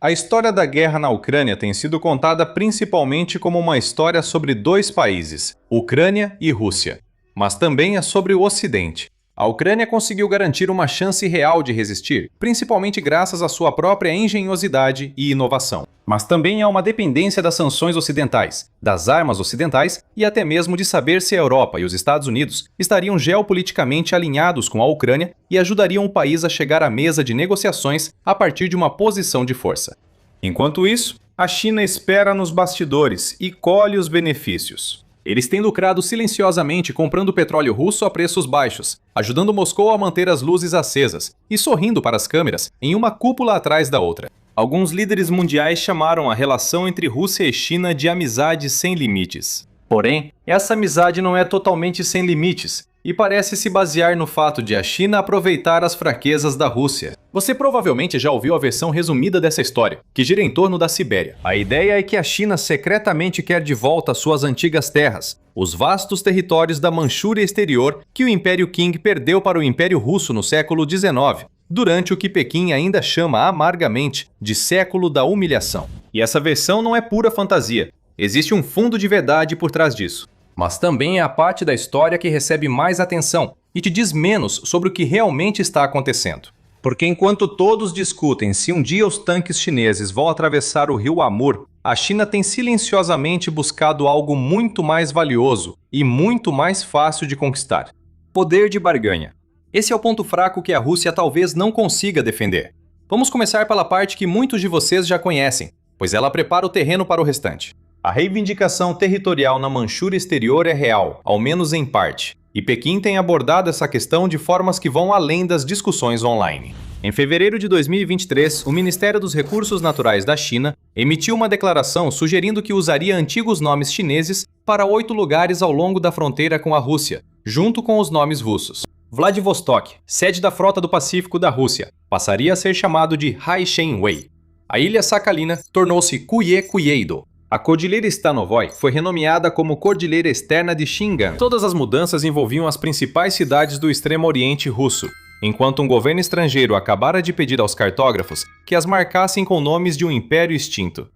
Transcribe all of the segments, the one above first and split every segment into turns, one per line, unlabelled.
A história da guerra na Ucrânia tem sido contada principalmente como uma história sobre dois países, Ucrânia e Rússia. Mas também é sobre o Ocidente. A Ucrânia conseguiu garantir uma chance real de resistir, principalmente graças à sua própria engenhosidade e inovação. Mas também há uma dependência das sanções ocidentais, das armas ocidentais e até mesmo de saber se a Europa e os Estados Unidos estariam geopoliticamente alinhados com a Ucrânia e ajudariam o país a chegar à mesa de negociações a partir de uma posição de força. Enquanto isso, a China espera nos bastidores e colhe os benefícios. Eles têm lucrado silenciosamente comprando petróleo russo a preços baixos, ajudando Moscou a manter as luzes acesas e sorrindo para as câmeras em uma cúpula atrás da outra. Alguns líderes mundiais chamaram a relação entre Rússia e China de amizade sem limites. Porém, essa amizade não é totalmente sem limites e parece se basear no fato de a China aproveitar as fraquezas da Rússia. Você provavelmente já ouviu a versão resumida dessa história, que gira em torno da Sibéria. A ideia é que a China secretamente quer de volta suas antigas terras, os vastos territórios da Manchúria Exterior que o Império Qing perdeu para o Império Russo no século XIX, durante o que Pequim ainda chama amargamente de século da humilhação. E essa versão não é pura fantasia. Existe um fundo de verdade por trás disso. Mas também é a parte da história que recebe mais atenção e te diz menos sobre o que realmente está acontecendo. Porque enquanto todos discutem se um dia os tanques chineses vão atravessar o rio Amur, a China tem silenciosamente buscado algo muito mais valioso e muito mais fácil de conquistar: poder de barganha. Esse é o ponto fraco que a Rússia talvez não consiga defender. Vamos começar pela parte que muitos de vocês já conhecem, pois ela prepara o terreno para o restante. A reivindicação territorial na Manchúria Exterior é real, ao menos em parte, e Pequim tem abordado essa questão de formas que vão além das discussões online. Em fevereiro de 2023, o Ministério dos Recursos Naturais da China emitiu uma declaração sugerindo que usaria antigos nomes chineses para 8 lugares ao longo da fronteira com a Rússia, junto com os nomes russos. Vladivostok, sede da Frota do Pacífico da Rússia, passaria a ser chamado de Haishen-Wei. A ilha Sakhalina tornou-se Kuye-Kuyeido. A Cordilheira Stanovoi foi renomeada como Cordilheira Externa de Shingan. Todas as mudanças envolviam as principais cidades do extremo oriente russo, enquanto um governo estrangeiro acabara de pedir aos cartógrafos que as marcassem com nomes de um império extinto.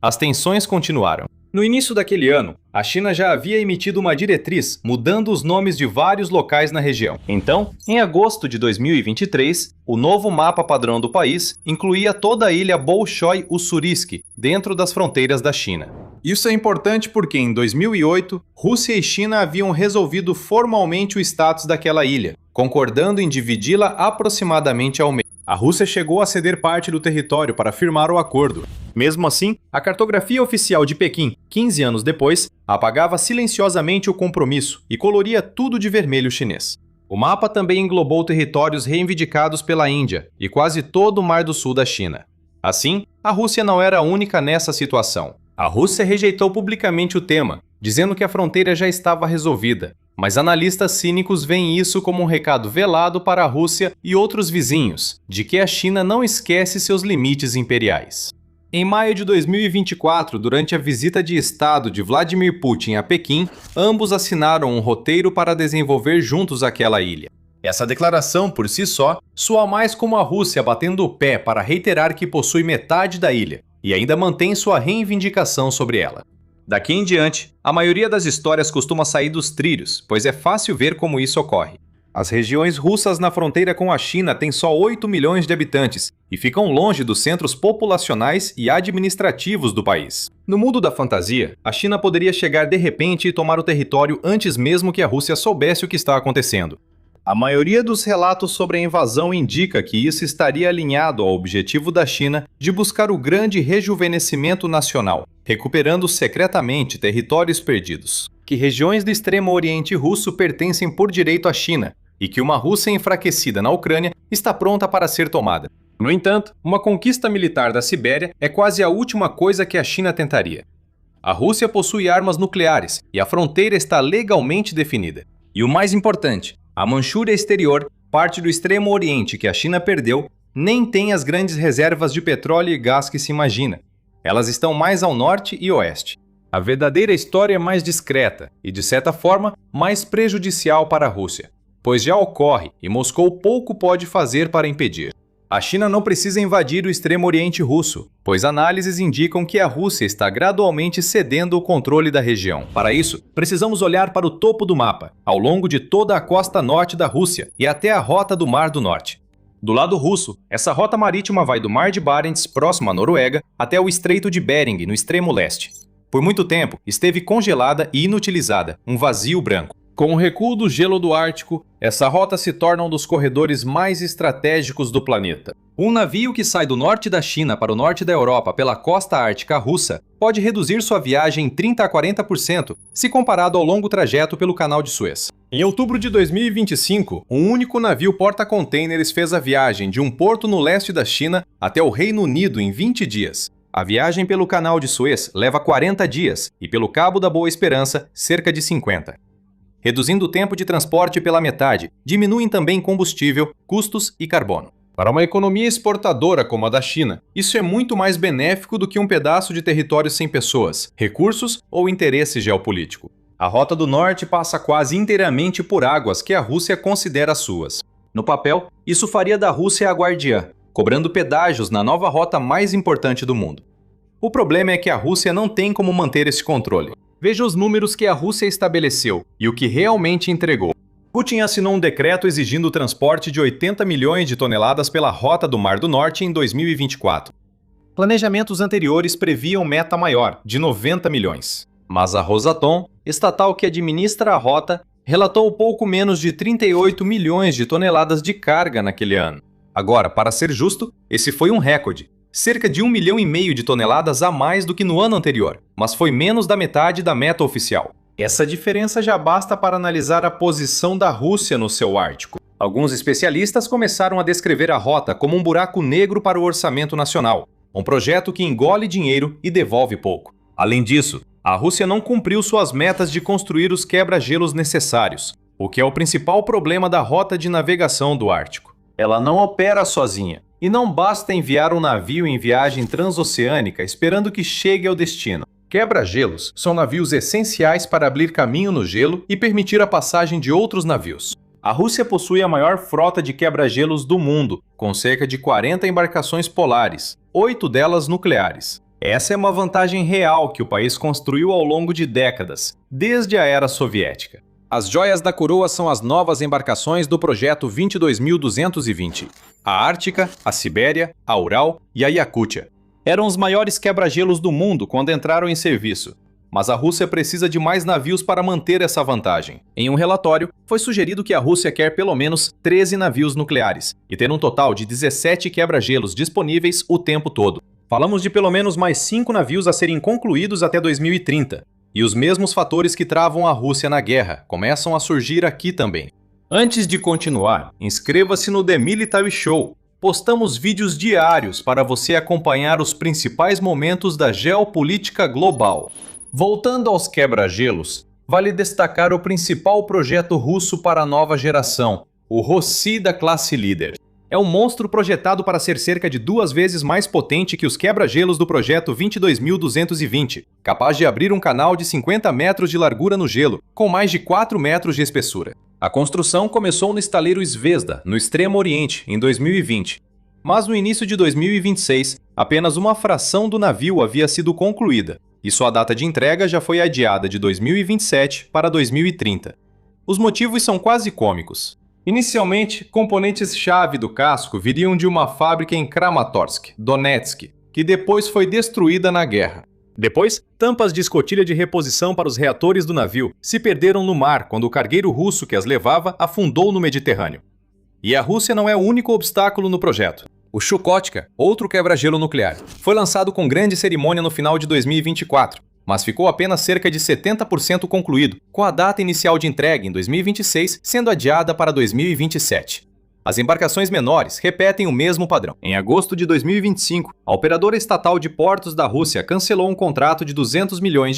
As tensões continuaram. No início daquele ano, a China já havia emitido uma diretriz mudando os nomes de vários locais na região. Então, em agosto de 2023, o novo mapa padrão do país incluía toda a ilha Bolshoi Ussuriski dentro das fronteiras da China. Isso é importante porque, em 2008, Rússia e China haviam resolvido formalmente o status daquela ilha, concordando em dividi-la aproximadamente ao meio. A Rússia chegou a ceder parte do território para firmar o acordo. Mesmo assim, a cartografia oficial de Pequim, 15 anos depois, apagava silenciosamente o compromisso e coloria tudo de vermelho chinês. O mapa também englobou territórios reivindicados pela Índia e quase todo o Mar do Sul da China. Assim, a Rússia não era a única nessa situação. A Rússia rejeitou publicamente o tema, dizendo que a fronteira já estava resolvida. Mas analistas cínicos veem isso como um recado velado para a Rússia e outros vizinhos, de que a China não esquece seus limites imperiais. Em maio de 2024, durante a visita de Estado de Vladimir Putin a Pequim, ambos assinaram um roteiro para desenvolver juntos aquela ilha. Essa declaração, por si só, soa mais como a Rússia batendo o pé para reiterar que possui metade da ilha, e ainda mantém sua reivindicação sobre ela. Daqui em diante, a maioria das histórias costuma sair dos trilhos, pois é fácil ver como isso ocorre. As regiões russas na fronteira com a China têm só 8 milhões de habitantes e ficam longe dos centros populacionais e administrativos do país. No mundo da fantasia, a China poderia chegar de repente e tomar o território antes mesmo que a Rússia soubesse o que está acontecendo. A maioria dos relatos sobre a invasão indica que isso estaria alinhado ao objetivo da China de buscar o grande rejuvenescimento nacional, recuperando secretamente territórios perdidos. Que regiões do extremo oriente russo pertencem por direito à China e que uma Rússia enfraquecida na Ucrânia está pronta para ser tomada. No entanto, uma conquista militar da Sibéria é quase a última coisa que a China tentaria. A Rússia possui armas nucleares e a fronteira está legalmente definida. E o mais importante, a Manchúria Exterior, parte do extremo oriente que a China perdeu, nem tem as grandes reservas de petróleo e gás que se imagina. Elas estão mais ao norte e oeste. A verdadeira história é mais discreta e, de certa forma, mais prejudicial para a Rússia, pois já ocorre e Moscou pouco pode fazer para impedir. A China não precisa invadir o extremo oriente russo, pois análises indicam que a Rússia está gradualmente cedendo o controle da região. Para isso, precisamos olhar para o topo do mapa, ao longo de toda a costa norte da Rússia e até a rota do Mar do Norte. Do lado russo, essa rota marítima vai do Mar de Barents, próximo à Noruega, até o Estreito de Bering, no extremo leste. Por muito tempo, esteve congelada e inutilizada, um vazio branco. Com o recuo do gelo do Ártico, essa rota se torna um dos corredores mais estratégicos do planeta. Um navio que sai do norte da China para o norte da Europa pela costa ártica russa pode reduzir sua viagem em 30 a 40% se comparado ao longo trajeto pelo Canal de Suez. Em outubro de 2025, um único navio porta-contêineres fez a viagem de um porto no leste da China até o Reino Unido em 20 dias. A viagem pelo Canal de Suez leva 40 dias e pelo Cabo da Boa Esperança, cerca de 50. Reduzindo o tempo de transporte pela metade, diminuem também combustível, custos e carbono. Para uma economia exportadora como a da China, isso é muito mais benéfico do que um pedaço de território sem pessoas, recursos ou interesse geopolítico. A Rota do Norte passa quase inteiramente por águas que a Rússia considera suas. No papel, isso faria da Rússia a guardiã, cobrando pedágios na nova rota mais importante do mundo. O problema é que a Rússia não tem como manter esse controle. Veja os números que a Rússia estabeleceu e o que realmente entregou. Putin assinou um decreto exigindo o transporte de 80 milhões de toneladas pela Rota do Mar do Norte em 2024. Planejamentos anteriores previam meta maior, de 90 milhões. Mas a Rosatom, estatal que administra a rota, relatou pouco menos de 38 milhões de toneladas de carga naquele ano. Agora, para ser justo, esse foi um recorde. Cerca de 1,5 milhão de toneladas a mais do que no ano anterior, mas foi menos da metade da meta oficial. Essa diferença já basta para analisar a posição da Rússia no seu Ártico. Alguns especialistas começaram a descrever a rota como um buraco negro para o orçamento nacional, um projeto que engole dinheiro e devolve pouco. Além disso, a Rússia não cumpriu suas metas de construir os quebra-gelos necessários, o que é o principal problema da rota de navegação do Ártico. Ela não opera sozinha. E não basta enviar um navio em viagem transoceânica esperando que chegue ao destino. Quebra-gelos são navios essenciais para abrir caminho no gelo e permitir a passagem de outros navios. A Rússia possui a maior frota de quebra-gelos do mundo, com cerca de 40 embarcações polares, 8 delas nucleares. Essa é uma vantagem real que o país construiu ao longo de décadas, desde a era soviética. As joias da coroa são as novas embarcações do projeto 22.220. A Ártica, a Sibéria, a Ural e a Iacútia. Eram os maiores quebra-gelos do mundo quando entraram em serviço. Mas a Rússia precisa de mais navios para manter essa vantagem. Em um relatório, foi sugerido que a Rússia quer pelo menos 13 navios nucleares e ter um total de 17 quebra-gelos disponíveis o tempo todo. Falamos de pelo menos mais 5 navios a serem concluídos até 2030. E os mesmos fatores que travam a Rússia na guerra começam a surgir aqui também. Antes de continuar, inscreva-se no The Military Show. Postamos vídeos diários para você acompanhar os principais momentos da geopolítica global. Voltando aos quebra-gelos, vale destacar o principal projeto russo para a nova geração, o Rossi da classe líder. É um monstro projetado para ser cerca de 2 vezes mais potente que os quebra-gelos do projeto 22.220, capaz de abrir um canal de 50 metros de largura no gelo, com mais de 4 metros de espessura. A construção começou no estaleiro Zvezda, no Extremo Oriente, em 2020. Mas no início de 2026, apenas uma fração do navio havia sido concluída, e sua data de entrega já foi adiada de 2027 para 2030. Os motivos são quase cômicos. Inicialmente, componentes-chave do casco viriam de uma fábrica em Kramatorsk, Donetsk, que depois foi destruída na guerra. Depois, tampas de escotilha de reposição para os reatores do navio se perderam no mar quando o cargueiro russo que as levava afundou no Mediterrâneo. E a Rússia não é o único obstáculo no projeto. O Chukotka, outro quebra-gelo nuclear, foi lançado com grande cerimônia no final de 2024, mas ficou apenas cerca de 70% concluído, com a data inicial de entrega em 2026 sendo adiada para 2027. As embarcações menores repetem o mesmo padrão. Em agosto de 2025, a operadora estatal de portos da Rússia cancelou um contrato de $200 milhões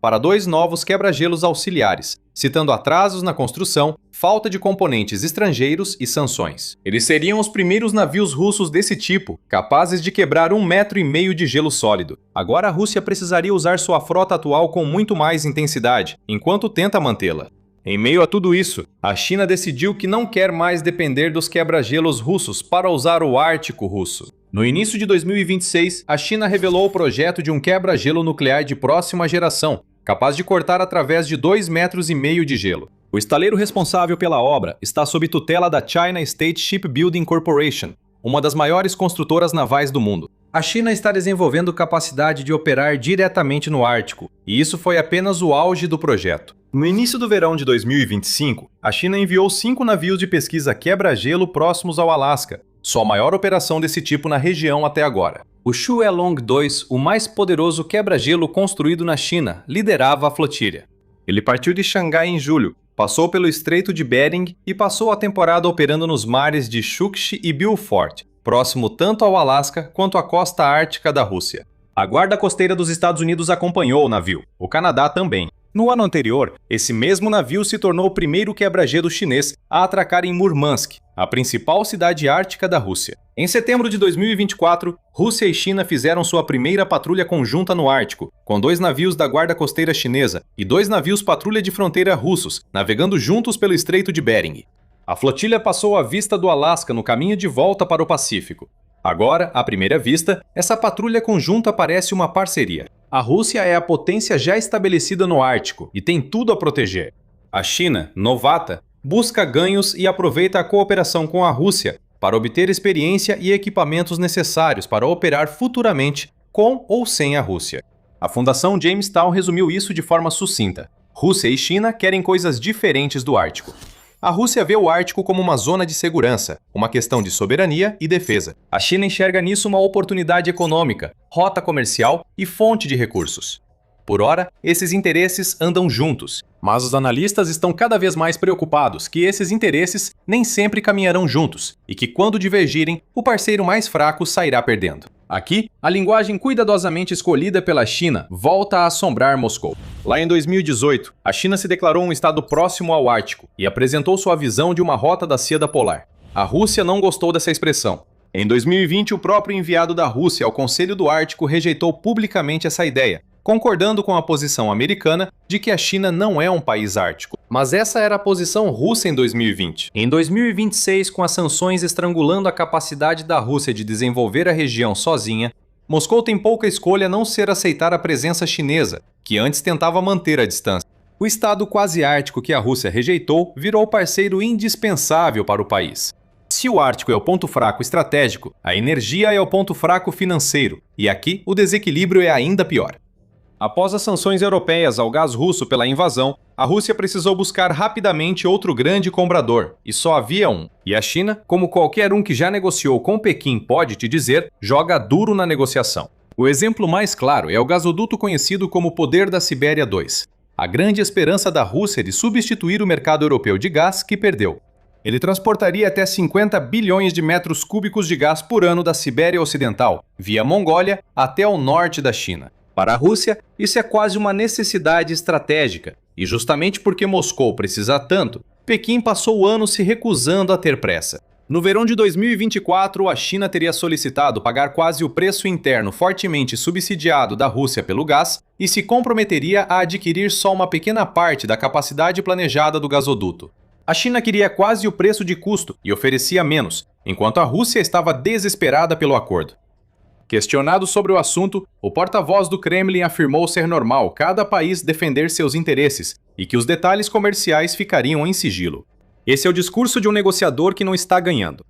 para 2 novos quebra-gelos auxiliares, citando atrasos na construção, falta de componentes estrangeiros e sanções. Eles seriam os primeiros navios russos desse tipo, capazes de quebrar 1,5 metro de gelo sólido. Agora a Rússia precisaria usar sua frota atual com muito mais intensidade, enquanto tenta mantê-la. Em meio a tudo isso, a China decidiu que não quer mais depender dos quebra-gelos russos para usar o Ártico russo. No início de 2026, a China revelou o projeto de um quebra-gelo nuclear de próxima geração, capaz de cortar através de 2,5 metros de gelo. O estaleiro responsável pela obra está sob tutela da China State Shipbuilding Corporation, uma das maiores construtoras navais do mundo. A China está desenvolvendo capacidade de operar diretamente no Ártico, e isso foi apenas o auge do projeto. No início do verão de 2025, a China enviou 5 navios de pesquisa quebra-gelo próximos ao Alasca, sua maior operação desse tipo na região até agora. O Xuelong 2, o mais poderoso quebra-gelo construído na China, liderava a flotilha. Ele partiu de Xangai em julho, passou pelo Estreito de Bering e passou a temporada operando nos mares de Chukchi e Beaufort, próximo tanto ao Alasca quanto à costa ártica da Rússia. A Guarda Costeira dos Estados Unidos acompanhou o navio, o Canadá também. No ano anterior, esse mesmo navio se tornou o primeiro quebra-gelo chinês a atracar em Murmansk, a principal cidade ártica da Rússia. Em setembro de 2024, Rússia e China fizeram sua primeira patrulha conjunta no Ártico, com 2 navios da Guarda Costeira chinesa e 2 navios patrulha de fronteira russos, navegando juntos pelo Estreito de Bering. A flotilha passou à vista do Alasca no caminho de volta para o Pacífico. Agora, à primeira vista, essa patrulha conjunta parece uma parceria. A Rússia é a potência já estabelecida no Ártico e tem tudo a proteger. A China, novata, busca ganhos e aproveita a cooperação com a Rússia para obter experiência e equipamentos necessários para operar futuramente com ou sem a Rússia. A Fundação Jamestown resumiu isso de forma sucinta. Rússia e China querem coisas diferentes do Ártico. A Rússia vê o Ártico como uma zona de segurança, uma questão de soberania e defesa. A China enxerga nisso uma oportunidade econômica, rota comercial e fonte de recursos. Por ora, esses interesses andam juntos, mas os analistas estão cada vez mais preocupados que esses interesses nem sempre caminharão juntos e que, quando divergirem, o parceiro mais fraco sairá perdendo. Aqui, a linguagem cuidadosamente escolhida pela China volta a assombrar Moscou. Lá em 2018, a China se declarou um estado próximo ao Ártico e apresentou sua visão de uma rota da Síada Polar. A Rússia não gostou dessa expressão. Em 2020, o próprio enviado da Rússia ao Conselho do Ártico rejeitou publicamente essa ideia, concordando com a posição americana de que a China não é um país ártico. Mas essa era a posição russa em 2020. Em 2026, com as sanções estrangulando a capacidade da Rússia de desenvolver a região sozinha, Moscou tem pouca escolha a não ser aceitar a presença chinesa, que antes tentava manter a distância. O estado quase ártico que a Rússia rejeitou virou parceiro indispensável para o país. Se o Ártico é o ponto fraco estratégico, a energia é o ponto fraco financeiro, e aqui o desequilíbrio é ainda pior. Após as sanções europeias ao gás russo pela invasão, a Rússia precisou buscar rapidamente outro grande comprador, e só havia um. E a China, como qualquer um que já negociou com Pequim pode te dizer, joga duro na negociação. O exemplo mais claro é o gasoduto conhecido como Poder da Sibéria 2, a grande esperança da Rússia de substituir o mercado europeu de gás que perdeu. Ele transportaria até 50 bilhões de metros cúbicos de gás por ano da Sibéria Ocidental, via Mongólia, até o norte da China. Para a Rússia, isso é quase uma necessidade estratégica, e justamente porque Moscou precisa tanto, Pequim passou o ano se recusando a ter pressa. No verão de 2024, a China teria solicitado pagar quase o preço interno fortemente subsidiado da Rússia pelo gás e se comprometeria a adquirir só uma pequena parte da capacidade planejada do gasoduto. A China queria quase o preço de custo e oferecia menos, enquanto a Rússia estava desesperada pelo acordo. Questionado sobre o assunto, o porta-voz do Kremlin afirmou ser normal cada país defender seus interesses e que os detalhes comerciais ficariam em sigilo. Esse é o discurso de um negociador que não está ganhando.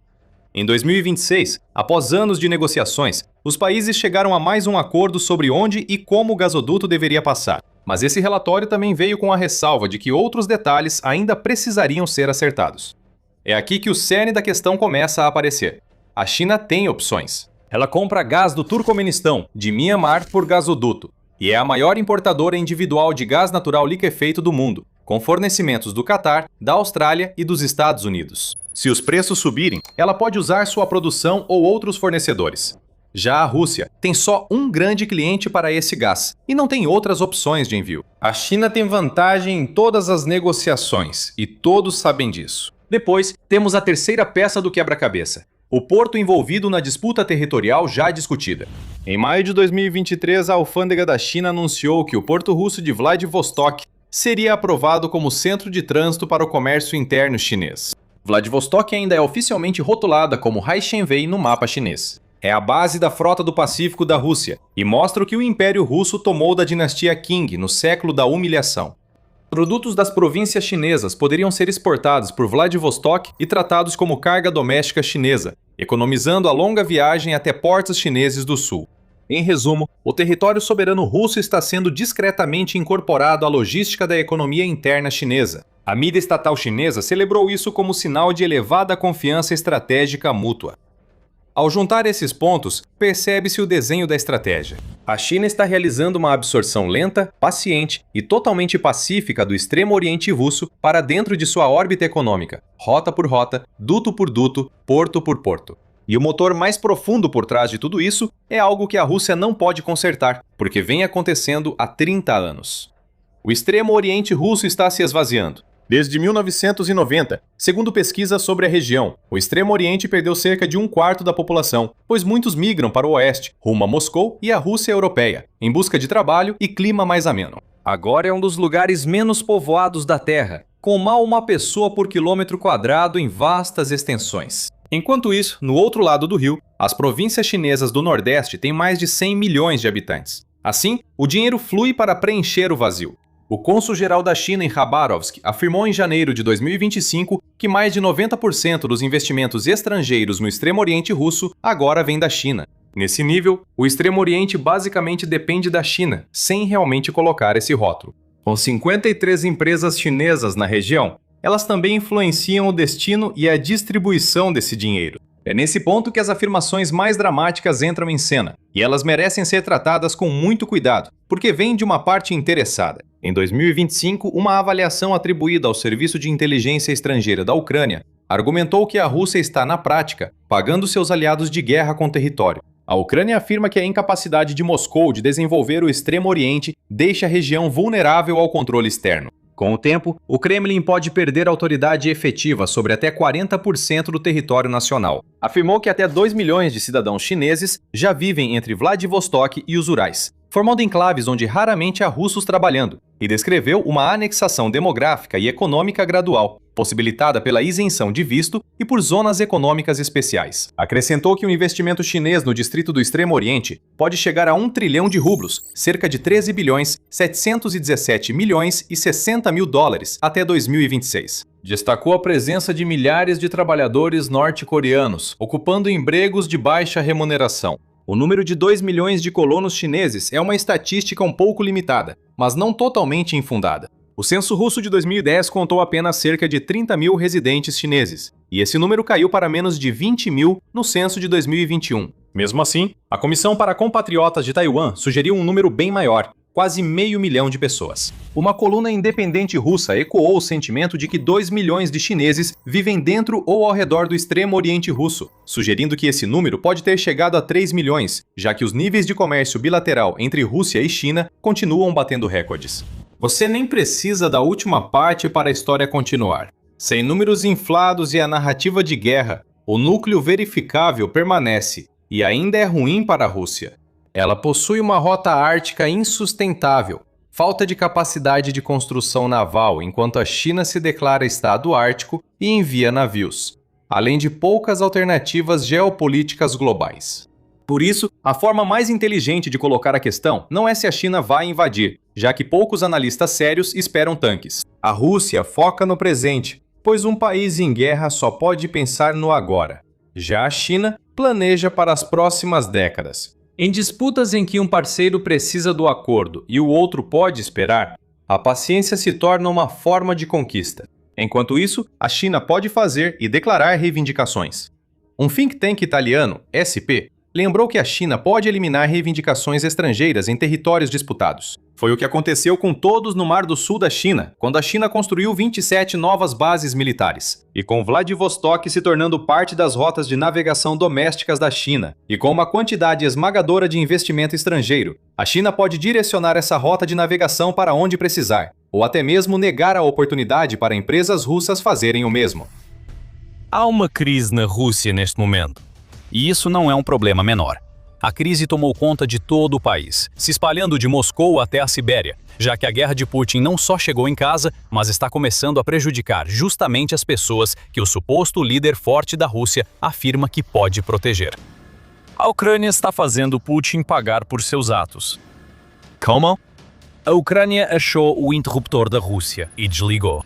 Em 2026, após anos de negociações, os países chegaram a mais um acordo sobre onde e como o gasoduto deveria passar. Mas esse relatório também veio com a ressalva de que outros detalhes ainda precisariam ser acertados. É aqui que o cerne da questão começa a aparecer. A China tem opções. Ela compra gás do Turcomenistão, de Mianmar, por gasoduto, e é a maior importadora individual de gás natural liquefeito do mundo, com fornecimentos do Catar, da Austrália e dos Estados Unidos. Se os preços subirem, ela pode usar sua produção ou outros fornecedores. Já a Rússia tem só um grande cliente para esse gás, e não tem outras opções de envio. A China tem vantagem em todas as negociações, e todos sabem disso. Depois, temos a terceira peça do quebra-cabeça. O porto envolvido na disputa territorial já discutida. Em maio de 2023, a alfândega da China anunciou que o porto russo de Vladivostok seria aprovado como centro de trânsito para o comércio interno chinês. Vladivostok ainda é oficialmente rotulada como Haishenwei no mapa chinês. É a base da frota do Pacífico da Rússia e mostra o que o Império Russo tomou da dinastia Qing no século da humilhação. Produtos das províncias chinesas poderiam ser exportados por Vladivostok e tratados como carga doméstica chinesa, economizando a longa viagem até portos chineses do sul. Em resumo, o território soberano russo está sendo discretamente incorporado à logística da economia interna chinesa. A mídia estatal chinesa celebrou isso como sinal de elevada confiança estratégica mútua. Ao juntar esses pontos, percebe-se o desenho da estratégia. A China está realizando uma absorção lenta, paciente e totalmente pacífica do extremo oriente russo para dentro de sua órbita econômica, rota por rota, duto por duto, porto por porto. E o motor mais profundo por trás de tudo isso é algo que a Rússia não pode consertar, porque vem acontecendo há 30 anos. O extremo oriente russo está se esvaziando. Desde 1990, segundo pesquisas sobre a região, o Extremo Oriente perdeu cerca de 1/4 da população, pois muitos migram para o oeste, rumo a Moscou e a Rússia europeia, em busca de trabalho e clima mais ameno. Agora é um dos lugares menos povoados da Terra, com mal uma pessoa por quilômetro quadrado em vastas extensões. Enquanto isso, no outro lado do rio, as províncias chinesas do Nordeste têm mais de 100 milhões de habitantes. Assim, o dinheiro flui para preencher o vazio. O cônsul-geral da China em Khabarovsk afirmou em janeiro de 2025 que mais de 90% dos investimentos estrangeiros no Extremo Oriente Russo agora vem da China. Nesse nível, o Extremo Oriente basicamente depende da China, sem realmente colocar esse rótulo. Com 53 empresas chinesas na região, elas também influenciam o destino e a distribuição desse dinheiro. É nesse ponto que as afirmações mais dramáticas entram em cena, e elas merecem ser tratadas com muito cuidado, porque vêm de uma parte interessada. Em 2025, uma avaliação atribuída ao Serviço de Inteligência Estrangeira da Ucrânia argumentou que a Rússia está, na prática, pagando seus aliados de guerra com o território. A Ucrânia afirma que a incapacidade de Moscou de desenvolver o Extremo Oriente deixa a região vulnerável ao controle externo. Com o tempo, o Kremlin pode perder autoridade efetiva sobre até 40% do território nacional. Afirmou que até 2 milhões de cidadãos chineses já vivem entre Vladivostok e os Urais, formando enclaves onde raramente há russos trabalhando, e descreveu uma anexação demográfica e econômica gradual, possibilitada pela isenção de visto e por zonas econômicas especiais. Acrescentou que o investimento chinês no distrito do Extremo Oriente pode chegar a 1 trilhão de rublos, cerca de 13 bilhões 717 milhões e 60 mil dólares até 2026. Destacou a presença de milhares de trabalhadores norte-coreanos, ocupando empregos de baixa remuneração. O número de 2 milhões de colonos chineses é uma estatística um pouco limitada, mas não totalmente infundada. O censo russo de 2010 contou apenas cerca de 30 mil residentes chineses, e esse número caiu para menos de 20 mil no censo de 2021. Mesmo assim, a Comissão para Compatriotas de Taiwan sugeriu um número bem maior, quase 500 mil de pessoas. Uma coluna independente russa ecoou o sentimento de que 2 milhões de chineses vivem dentro ou ao redor do Extremo Oriente Russo, sugerindo que esse número pode ter chegado a 3 milhões, já que os níveis de comércio bilateral entre Rússia e China continuam batendo recordes. Você nem precisa da última parte para a história continuar. Sem números inflados e a narrativa de guerra, o núcleo verificável permanece, e ainda é ruim para a Rússia. Ela possui uma rota ártica insustentável, falta de capacidade de construção naval enquanto a China se declara Estado ártico e envia navios, além de poucas alternativas geopolíticas globais. Por isso, a forma mais inteligente de colocar a questão não é se a China vai invadir, já que poucos analistas sérios esperam tanques. A Rússia foca no presente, pois um país em guerra só pode pensar no agora. Já a China planeja para as próximas décadas. Em disputas em que um parceiro precisa do acordo e o outro pode esperar, a paciência se torna uma forma de conquista. Enquanto isso, a China pode fazer e declarar reivindicações. Um think tank italiano, SP, lembrou que a China pode eliminar reivindicações estrangeiras em territórios disputados. Foi o que aconteceu com todos no Mar do Sul da China, quando a China construiu 27 novas bases militares. E com Vladivostok se tornando parte das rotas de navegação domésticas da China, e com uma quantidade esmagadora de investimento estrangeiro, a China pode direcionar essa rota de navegação para onde precisar, ou até mesmo negar a oportunidade para empresas russas fazerem o mesmo.
Há uma crise na Rússia neste momento. E isso não é um problema menor. A crise tomou conta de todo o país, se espalhando de Moscou até a Sibéria, já que a guerra de Putin não só chegou em casa, mas está começando a prejudicar justamente as pessoas que o suposto líder forte da Rússia afirma que pode proteger. A Ucrânia está fazendo Putin pagar por seus atos. Como? A Ucrânia achou o interruptor da Rússia e desligou.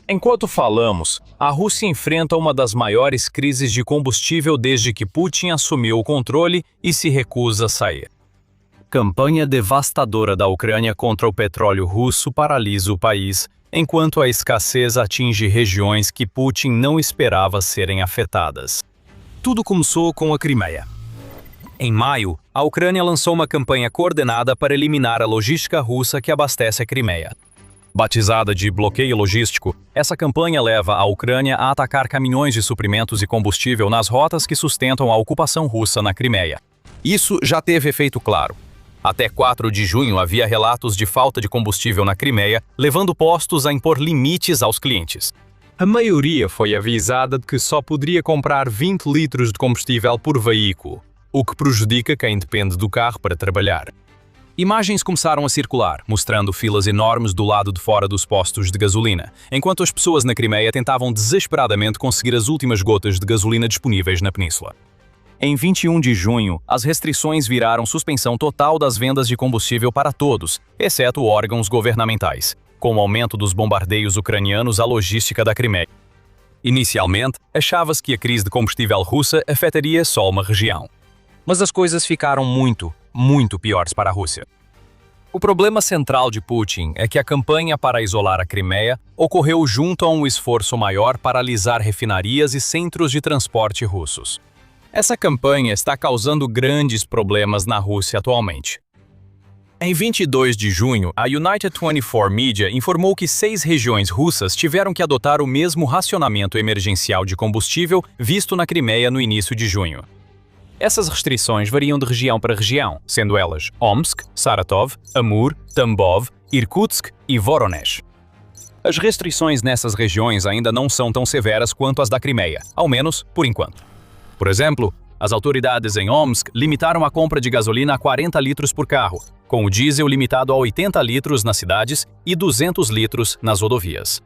Enquanto falamos, a Rússia enfrenta uma das maiores crises de combustível desde que Putin assumiu o controle e se recusa a sair. Campanha devastadora da Ucrânia contra o petróleo russo paralisa o país, enquanto a escassez atinge regiões que Putin não esperava serem afetadas. Tudo começou com a Crimeia. Em maio, a Ucrânia lançou uma campanha coordenada para eliminar a logística russa que abastece a Crimeia. Batizada de bloqueio logístico, essa campanha leva a Ucrânia a atacar caminhões de suprimentos e combustível nas rotas que sustentam a ocupação russa na Crimeia. Isso já teve efeito claro. Até 4 de junho havia relatos de falta de combustível na Crimeia, levando postos a impor limites aos clientes. A maioria foi avisada de que só poderia comprar 20 litros de combustível por veículo, o que prejudica quem depende do carro para trabalhar. Imagens começaram a circular, mostrando filas enormes do lado de fora dos postos de gasolina, enquanto as pessoas na Crimeia tentavam desesperadamente conseguir as últimas gotas de gasolina disponíveis na península. Em 21 de junho, as restrições viraram suspensão total das vendas de combustível para todos, exceto órgãos governamentais, com o aumento dos bombardeios ucranianos à logística da Crimeia. Inicialmente, achava-se que a crise de combustível russa afetaria só uma região. Mas as coisas ficaram muito piores para a Rússia. O problema central de Putin é que a campanha para isolar a Crimeia ocorreu junto a um esforço maior para alisar refinarias e centros de transporte russos. Essa campanha está causando grandes problemas na Rússia atualmente. Em 22 de junho, a United 24 Media informou que 6 regiões russas tiveram que adotar o mesmo racionamento emergencial de combustível visto na Crimeia no início de junho. Essas restrições variam de região para região, sendo elas Omsk, Saratov, Amur, Tambov, Irkutsk e Voronezh. As restrições nessas regiões ainda não são tão severas quanto as da Crimeia, ao menos por enquanto. Por exemplo, as autoridades em Omsk limitaram a compra de gasolina a 40 litros por carro, com o diesel limitado a 80 litros nas cidades e 200 litros nas rodovias.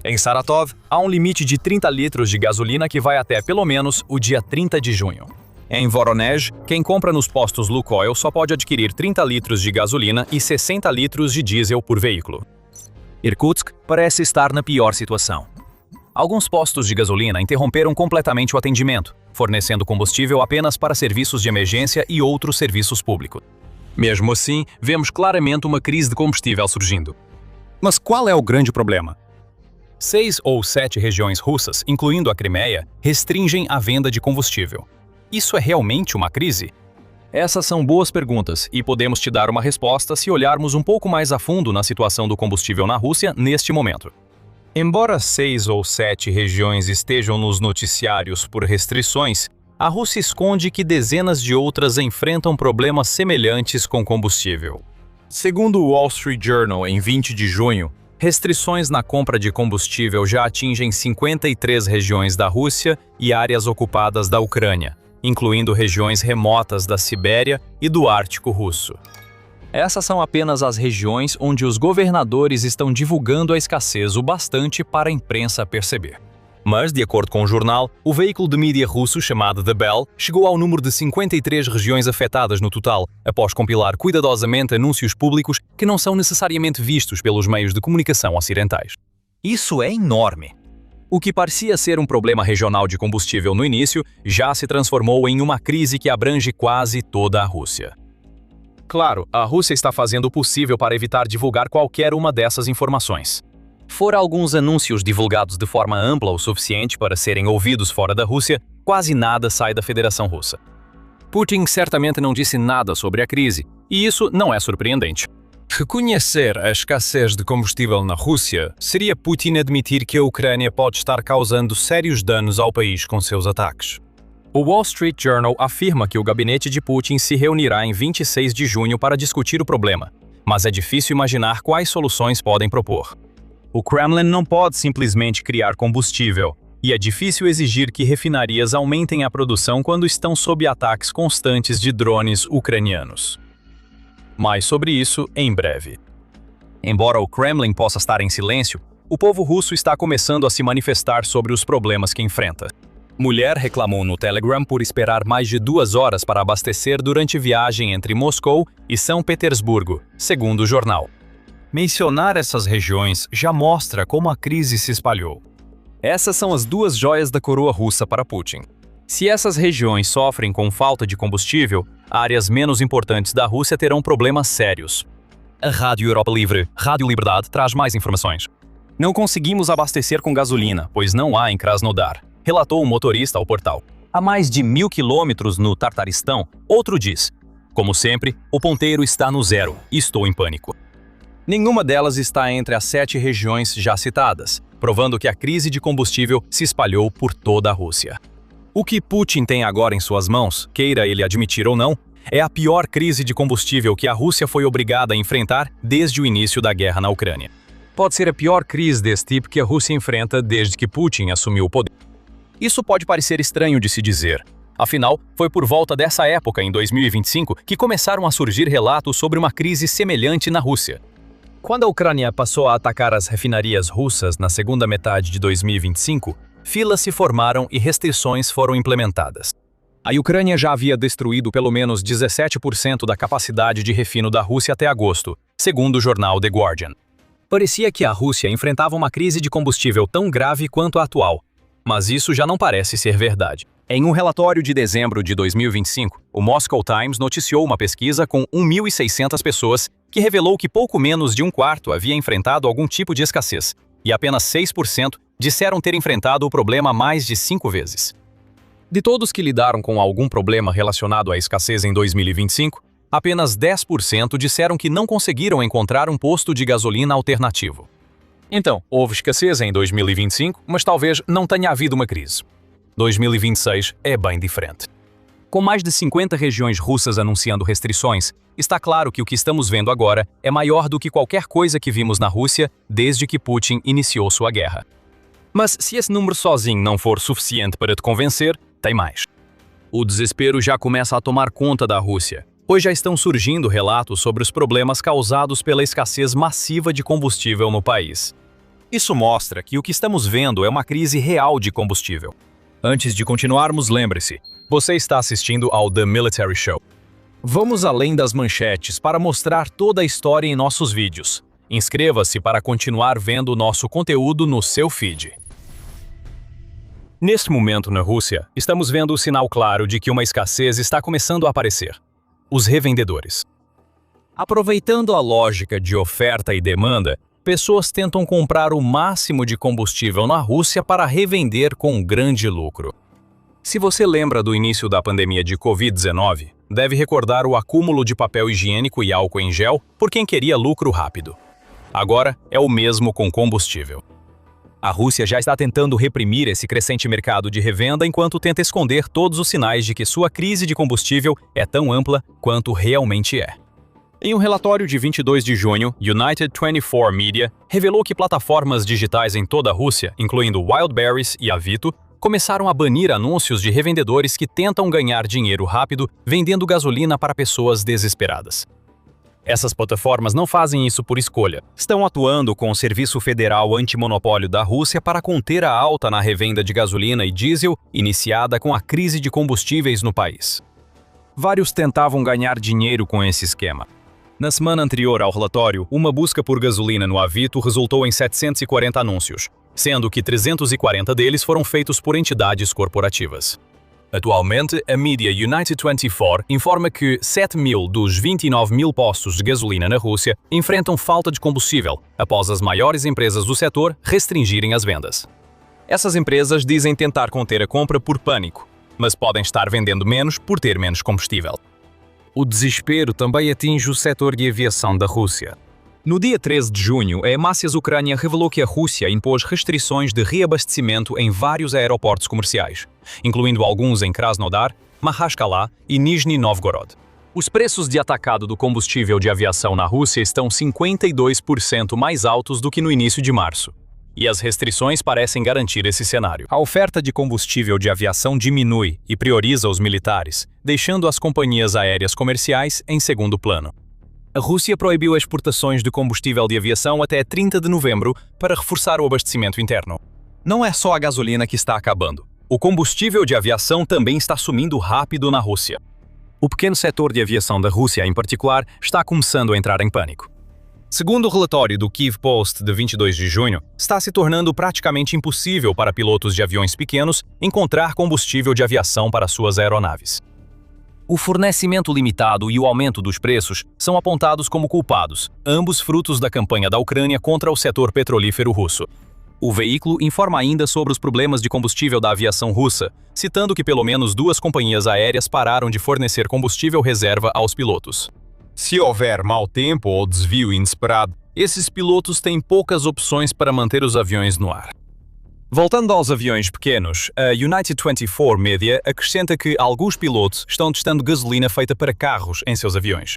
Em Saratov, há um limite de 30 litros de gasolina que vai até pelo menos o dia 30 de junho. Em Voronezh, quem compra nos postos Lukoil só pode adquirir 30 litros de gasolina e 60 litros de diesel por veículo. Irkutsk parece estar na pior situação. Alguns postos de gasolina interromperam completamente o atendimento, fornecendo combustível apenas para serviços de emergência e outros serviços públicos. Mesmo assim, vemos claramente uma crise de combustível surgindo. Mas qual é o grande problema? 6 ou 7 regiões russas, incluindo a Crimeia, restringem a venda de combustível. Isso é realmente uma crise? Essas são boas perguntas e podemos te dar uma resposta se olharmos um pouco mais a fundo na situação do combustível na Rússia neste momento. Embora 6 ou 7 regiões estejam nos noticiários por restrições, a Rússia esconde que dezenas de outras enfrentam problemas semelhantes com combustível. Segundo o Wall Street Journal, em 20 de junho, restrições na compra de combustível já atingem 53 regiões da Rússia e áreas ocupadas da Ucrânia, incluindo regiões remotas da Sibéria e do Ártico russo. Essas são apenas as regiões onde os governadores estão divulgando a escassez o bastante para a imprensa perceber. Mas, de acordo com o jornal, o veículo de mídia russo chamado The Bell chegou ao número de 53 regiões afetadas no total, após compilar cuidadosamente anúncios públicos que não são necessariamente vistos pelos meios de comunicação ocidentais. Isso é enorme! O que parecia ser um problema regional de combustível no início, já se transformou em uma crise que abrange quase toda a Rússia. Claro, a Rússia está fazendo o possível para evitar divulgar qualquer uma dessas informações. Fora alguns anúncios divulgados de forma ampla o suficiente para serem ouvidos fora da Rússia, quase nada sai da Federação Russa. Putin certamente não disse nada sobre a crise, e isso não é surpreendente. Reconhecer a escassez de combustível na Rússia seria Putin admitir que a Ucrânia pode estar causando sérios danos ao país com seus ataques. O Wall Street Journal afirma que o gabinete de Putin se reunirá em 26 de junho para discutir o problema, mas é difícil imaginar quais soluções podem propor. O Kremlin não pode simplesmente criar combustível, e é difícil exigir que refinarias aumentem a produção quando estão sob ataques constantes de drones ucranianos. Mais sobre isso em breve. Embora o Kremlin possa estar em silêncio, o povo russo está começando a se manifestar sobre os problemas que enfrenta. Mulher reclamou no Telegram por esperar mais de 2 horas para abastecer durante viagem entre Moscou e São Petersburgo, segundo o jornal. Mencionar essas regiões já mostra como a crise se espalhou. Essas são as 2 joias da coroa russa para Putin. Se essas regiões sofrem com falta de combustível, áreas menos importantes da Rússia terão problemas sérios. A Rádio Europa Livre, Rádio Liberdade, traz mais informações. Não conseguimos abastecer com gasolina, pois não há em Krasnodar, relatou um motorista ao portal. A mais de 1000 quilômetros no Tartaristão, outro diz: como sempre, o ponteiro está no zero e estou em pânico. Nenhuma delas está entre as 7 regiões já citadas, provando que a crise de combustível se espalhou por toda a Rússia. O que Putin tem agora em suas mãos, queira ele admitir ou não, é a pior crise de combustível que a Rússia foi obrigada a enfrentar desde o início da guerra na Ucrânia. Pode ser a pior crise desse tipo que a Rússia enfrenta desde que Putin assumiu o poder. Isso pode parecer estranho de se dizer. Afinal, foi por volta dessa época, em 2025, que começaram a surgir relatos sobre uma crise semelhante na Rússia. Quando a Ucrânia passou a atacar as refinarias russas na segunda metade de 2025, filas se formaram e restrições foram implementadas. A Ucrânia já havia destruído pelo menos 17% da capacidade de refino da Rússia até agosto, segundo o jornal The Guardian. Parecia que a Rússia enfrentava uma crise de combustível tão grave quanto a atual, mas isso já não parece ser verdade. Em um relatório de dezembro de 2025, o Moscow Times noticiou uma pesquisa com 1.600 pessoas que revelou que pouco menos de 1/4 havia enfrentado algum tipo de escassez, e apenas 6% disseram ter enfrentado o problema mais de 5 vezes. De todos que lidaram com algum problema relacionado à escassez em 2025, apenas 10% disseram que não conseguiram encontrar um posto de gasolina alternativo. Então, houve escassez em 2025, mas talvez não tenha havido uma crise. 2026 é bem diferente. Com mais de 50 regiões russas anunciando restrições, está claro que o que estamos vendo agora é maior do que qualquer coisa que vimos na Rússia desde que Putin iniciou sua guerra. Mas se esse número sozinho não for suficiente para te convencer, tem mais. O desespero já começa a tomar conta da Rússia, pois já estão surgindo relatos sobre os problemas causados pela escassez massiva de combustível no país. Isso mostra que o que estamos vendo é uma crise real de combustível. Antes de continuarmos, lembre-se, você está assistindo ao The Military Show. Vamos além das manchetes para mostrar toda a história em nossos vídeos. Inscreva-se para continuar vendo o nosso conteúdo no seu feed. Neste momento na Rússia, estamos vendo o sinal claro de que uma escassez está começando a aparecer. Os revendedores. Aproveitando a lógica de oferta e demanda, pessoas tentam comprar o máximo de combustível na Rússia para revender com grande lucro. Se você lembra do início da pandemia de Covid-19, deve recordar o acúmulo de papel higiênico e álcool em gel por quem queria lucro rápido. Agora é o mesmo com combustível. A Rússia já está tentando reprimir esse crescente mercado de revenda enquanto tenta esconder todos os sinais de que sua crise de combustível é tão ampla quanto realmente é. Em um relatório de 22 de junho, United 24 Media revelou que plataformas digitais em toda a Rússia, incluindo Wildberries e Avito, começaram a banir anúncios de revendedores que tentam ganhar dinheiro rápido vendendo gasolina para pessoas desesperadas. Essas plataformas não fazem isso por escolha. Estão atuando com o Serviço Federal Antimonopólio da Rússia para conter a alta na revenda de gasolina e diesel iniciada com a crise de combustíveis no país. Vários tentavam ganhar dinheiro com esse esquema. Na semana anterior ao relatório, uma busca por gasolina no Avito resultou em 740 anúncios, sendo que 340 deles foram feitos por entidades corporativas. Atualmente, a mídia United 24 informa que 7.000 dos 29.000 postos de gasolina na Rússia enfrentam falta de combustível após as maiores empresas do setor restringirem as vendas. Essas empresas dizem tentar conter a compra por pânico, mas podem estar vendendo menos por ter menos combustível. O desespero também atinge o setor de aviação da Rússia. No dia 13 de junho, a Emacias Ucrânia revelou que a Rússia impôs restrições de reabastecimento em vários aeroportos comerciais, incluindo alguns em Krasnodar, Makhachkala e Nizhny Novgorod. Os preços de atacado do combustível de aviação na Rússia estão 52% mais altos do que no início de março. e as restrições parecem garantir esse cenário. A oferta de combustível de aviação diminui e prioriza os militares, deixando as companhias aéreas comerciais em segundo plano. A Rússia proibiu exportações de combustível de aviação até 30 de novembro para reforçar o abastecimento interno. Não é só a gasolina que está acabando. O combustível de aviação também está sumindo rápido na Rússia. O pequeno setor de aviação da Rússia, em particular, está começando a entrar em pânico. Segundo o relatório do Kyiv Post de 22 de junho, está se tornando praticamente impossível para pilotos de aviões pequenos encontrar combustível de aviação para suas aeronaves. O fornecimento limitado e o aumento dos preços são apontados como culpados, ambos frutos da campanha da Ucrânia contra o setor petrolífero russo. O veículo informa ainda sobre os problemas de combustível da aviação russa, citando que pelo menos 2 companhias aéreas pararam de fornecer combustível reserva aos pilotos. Se houver mau tempo ou desvio inesperado, esses pilotos têm poucas opções para manter os aviões no ar. Voltando aos aviões pequenos, a United 24 Media acrescenta que alguns pilotos estão testando gasolina feita para carros em seus aviões.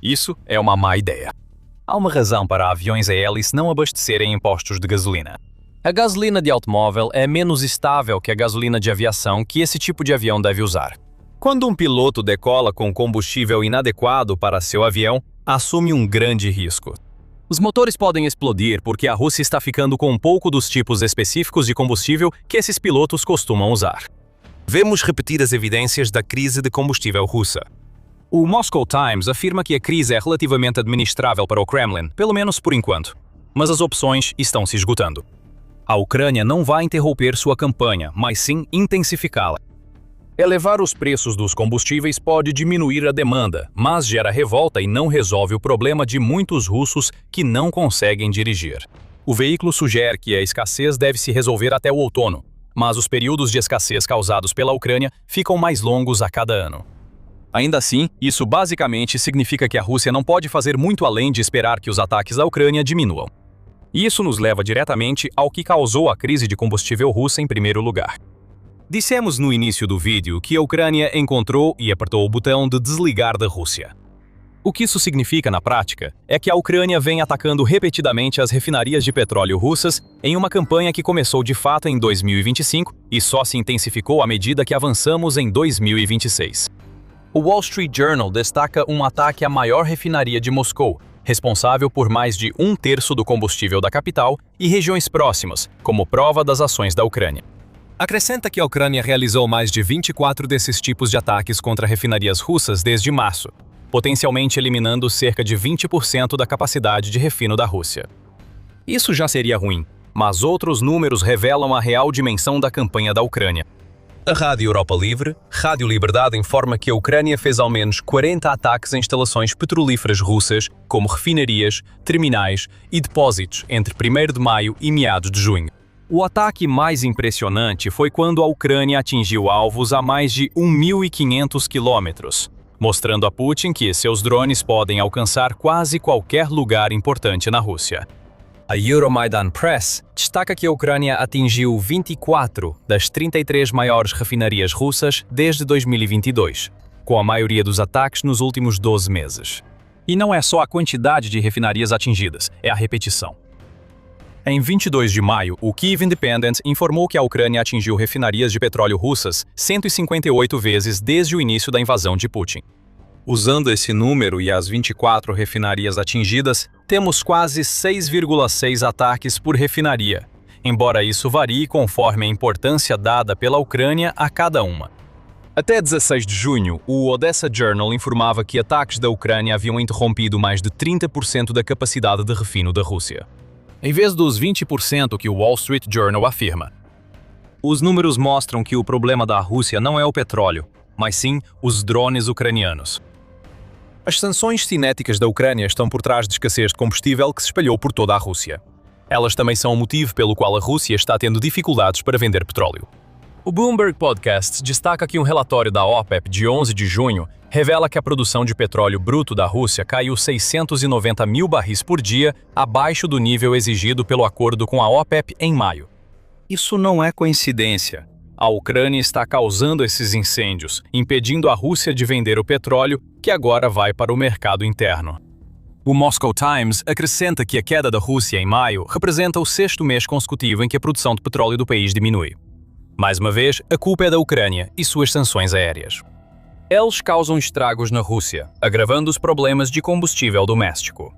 Isso é uma má ideia. Há uma razão para aviões a hélice não abastecerem em postos de gasolina. A gasolina de automóvel é menos estável que a gasolina de aviação que esse tipo de avião deve usar. Quando um piloto decola com combustível inadequado para seu avião, assume um grande risco. Os motores podem explodir porque a Rússia está ficando com um pouco dos tipos específicos de combustível que esses pilotos costumam usar. Vemos repetidas evidências da crise de combustível russa. O Moscow Times afirma que a crise é relativamente administrável para o Kremlin, pelo menos por enquanto. Mas as opções estão se esgotando. A Ucrânia não vai interromper sua campanha, mas sim intensificá-la. Elevar os preços dos combustíveis pode diminuir a demanda, mas gera revolta e não resolve o problema de muitos russos que não conseguem dirigir. O veículo sugere que a escassez deve se resolver até o outono, mas os períodos de escassez causados pela Ucrânia ficam mais longos a cada ano. Ainda assim, isso basicamente significa que a Rússia não pode fazer muito além de esperar que os ataques à Ucrânia diminuam. Isso nos leva diretamente ao que causou a crise de combustível russa em primeiro lugar. Dissemos no início do vídeo que a Ucrânia encontrou e apertou o botão de desligar da Rússia. O que isso significa na prática é que a Ucrânia vem atacando repetidamente as refinarias de petróleo russas em uma campanha que começou de fato em 2025 e só se intensificou à medida que avançamos em 2026. O Wall Street Journal destaca um ataque à maior refinaria de Moscou, responsável por mais de 1/3 do combustível da capital e regiões próximas, como prova das ações da Ucrânia. Acrescenta que a Ucrânia realizou mais de 24 desses tipos de ataques contra refinarias russas desde março, potencialmente eliminando cerca de 20% da capacidade de refino da Rússia. Isso já seria ruim, mas outros números revelam a real dimensão da campanha da Ucrânia. A Rádio Europa Livre, Rádio Liberdade, informa que a Ucrânia fez ao menos 40 ataques a instalações petrolíferas russas, como refinarias, terminais e depósitos, entre 1º de maio e meados de junho. O ataque mais impressionante foi quando a Ucrânia atingiu alvos a mais de 1.500 quilômetros, mostrando a Putin que seus drones podem alcançar quase qualquer lugar importante na Rússia. A Euromaidan Press destaca que a Ucrânia atingiu 24 das 33 maiores refinarias russas desde 2022, com a maioria dos ataques nos últimos 12 meses. E não é só a quantidade de refinarias atingidas, é a repetição. Em 22 de maio, o Kyiv Independent informou que a Ucrânia atingiu refinarias de petróleo russas 158 vezes desde o início da invasão de Putin. Usando esse número e as 24 refinarias atingidas, temos quase 6,6 ataques por refinaria, embora isso varie conforme a importância dada pela Ucrânia a cada uma. Até 16 de junho, o Odessa Journal informava que ataques da Ucrânia haviam interrompido mais de 30% da capacidade de refino da Rússia, em vez dos 20% que o Wall Street Journal afirma. Os números mostram que o problema da Rússia não é o petróleo, mas sim os drones ucranianos. As sanções cinéticas da Ucrânia estão por trás de escassez de combustível que se espalhou por toda a Rússia. Elas também são o motivo pelo qual a Rússia está tendo dificuldades para vender petróleo. O Bloomberg Podcast destaca que um relatório da OPEP de 11 de junho revela que a produção de petróleo bruto da Rússia caiu 690 mil barris por dia, abaixo do nível exigido pelo acordo com a OPEP em maio. Isso não é coincidência. A Ucrânia está causando esses incêndios, impedindo a Rússia de vender o petróleo, que agora vai para o mercado interno. O Moscow Times acrescenta que a queda da Rússia em maio representa o sexto mês consecutivo em que a produção de petróleo do país diminui. Mais uma vez, a culpa é da Ucrânia e suas sanções aéreas. Eles causam estragos na Rússia, agravando os problemas de combustível doméstico.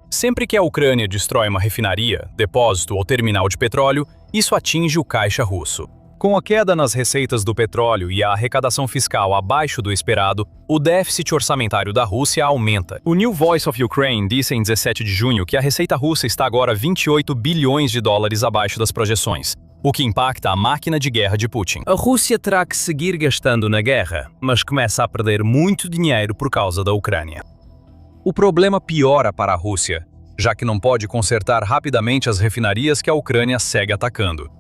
Sempre que a Ucrânia destrói uma refinaria, depósito ou terminal de petróleo, isso atinge o caixa russo. Com a queda nas receitas do petróleo e a arrecadação fiscal abaixo do esperado, o déficit orçamentário da Rússia aumenta. O New Voice of Ukraine disse em 17 de junho que a receita russa está agora 28 bilhões de dólares abaixo das projeções, o que impacta a máquina de guerra de Putin. A Rússia terá que seguir gastando na guerra, mas começa a perder muito dinheiro por causa da Ucrânia. O problema piora para a Rússia, já que não pode consertar rapidamente as refinarias que a Ucrânia segue atacando.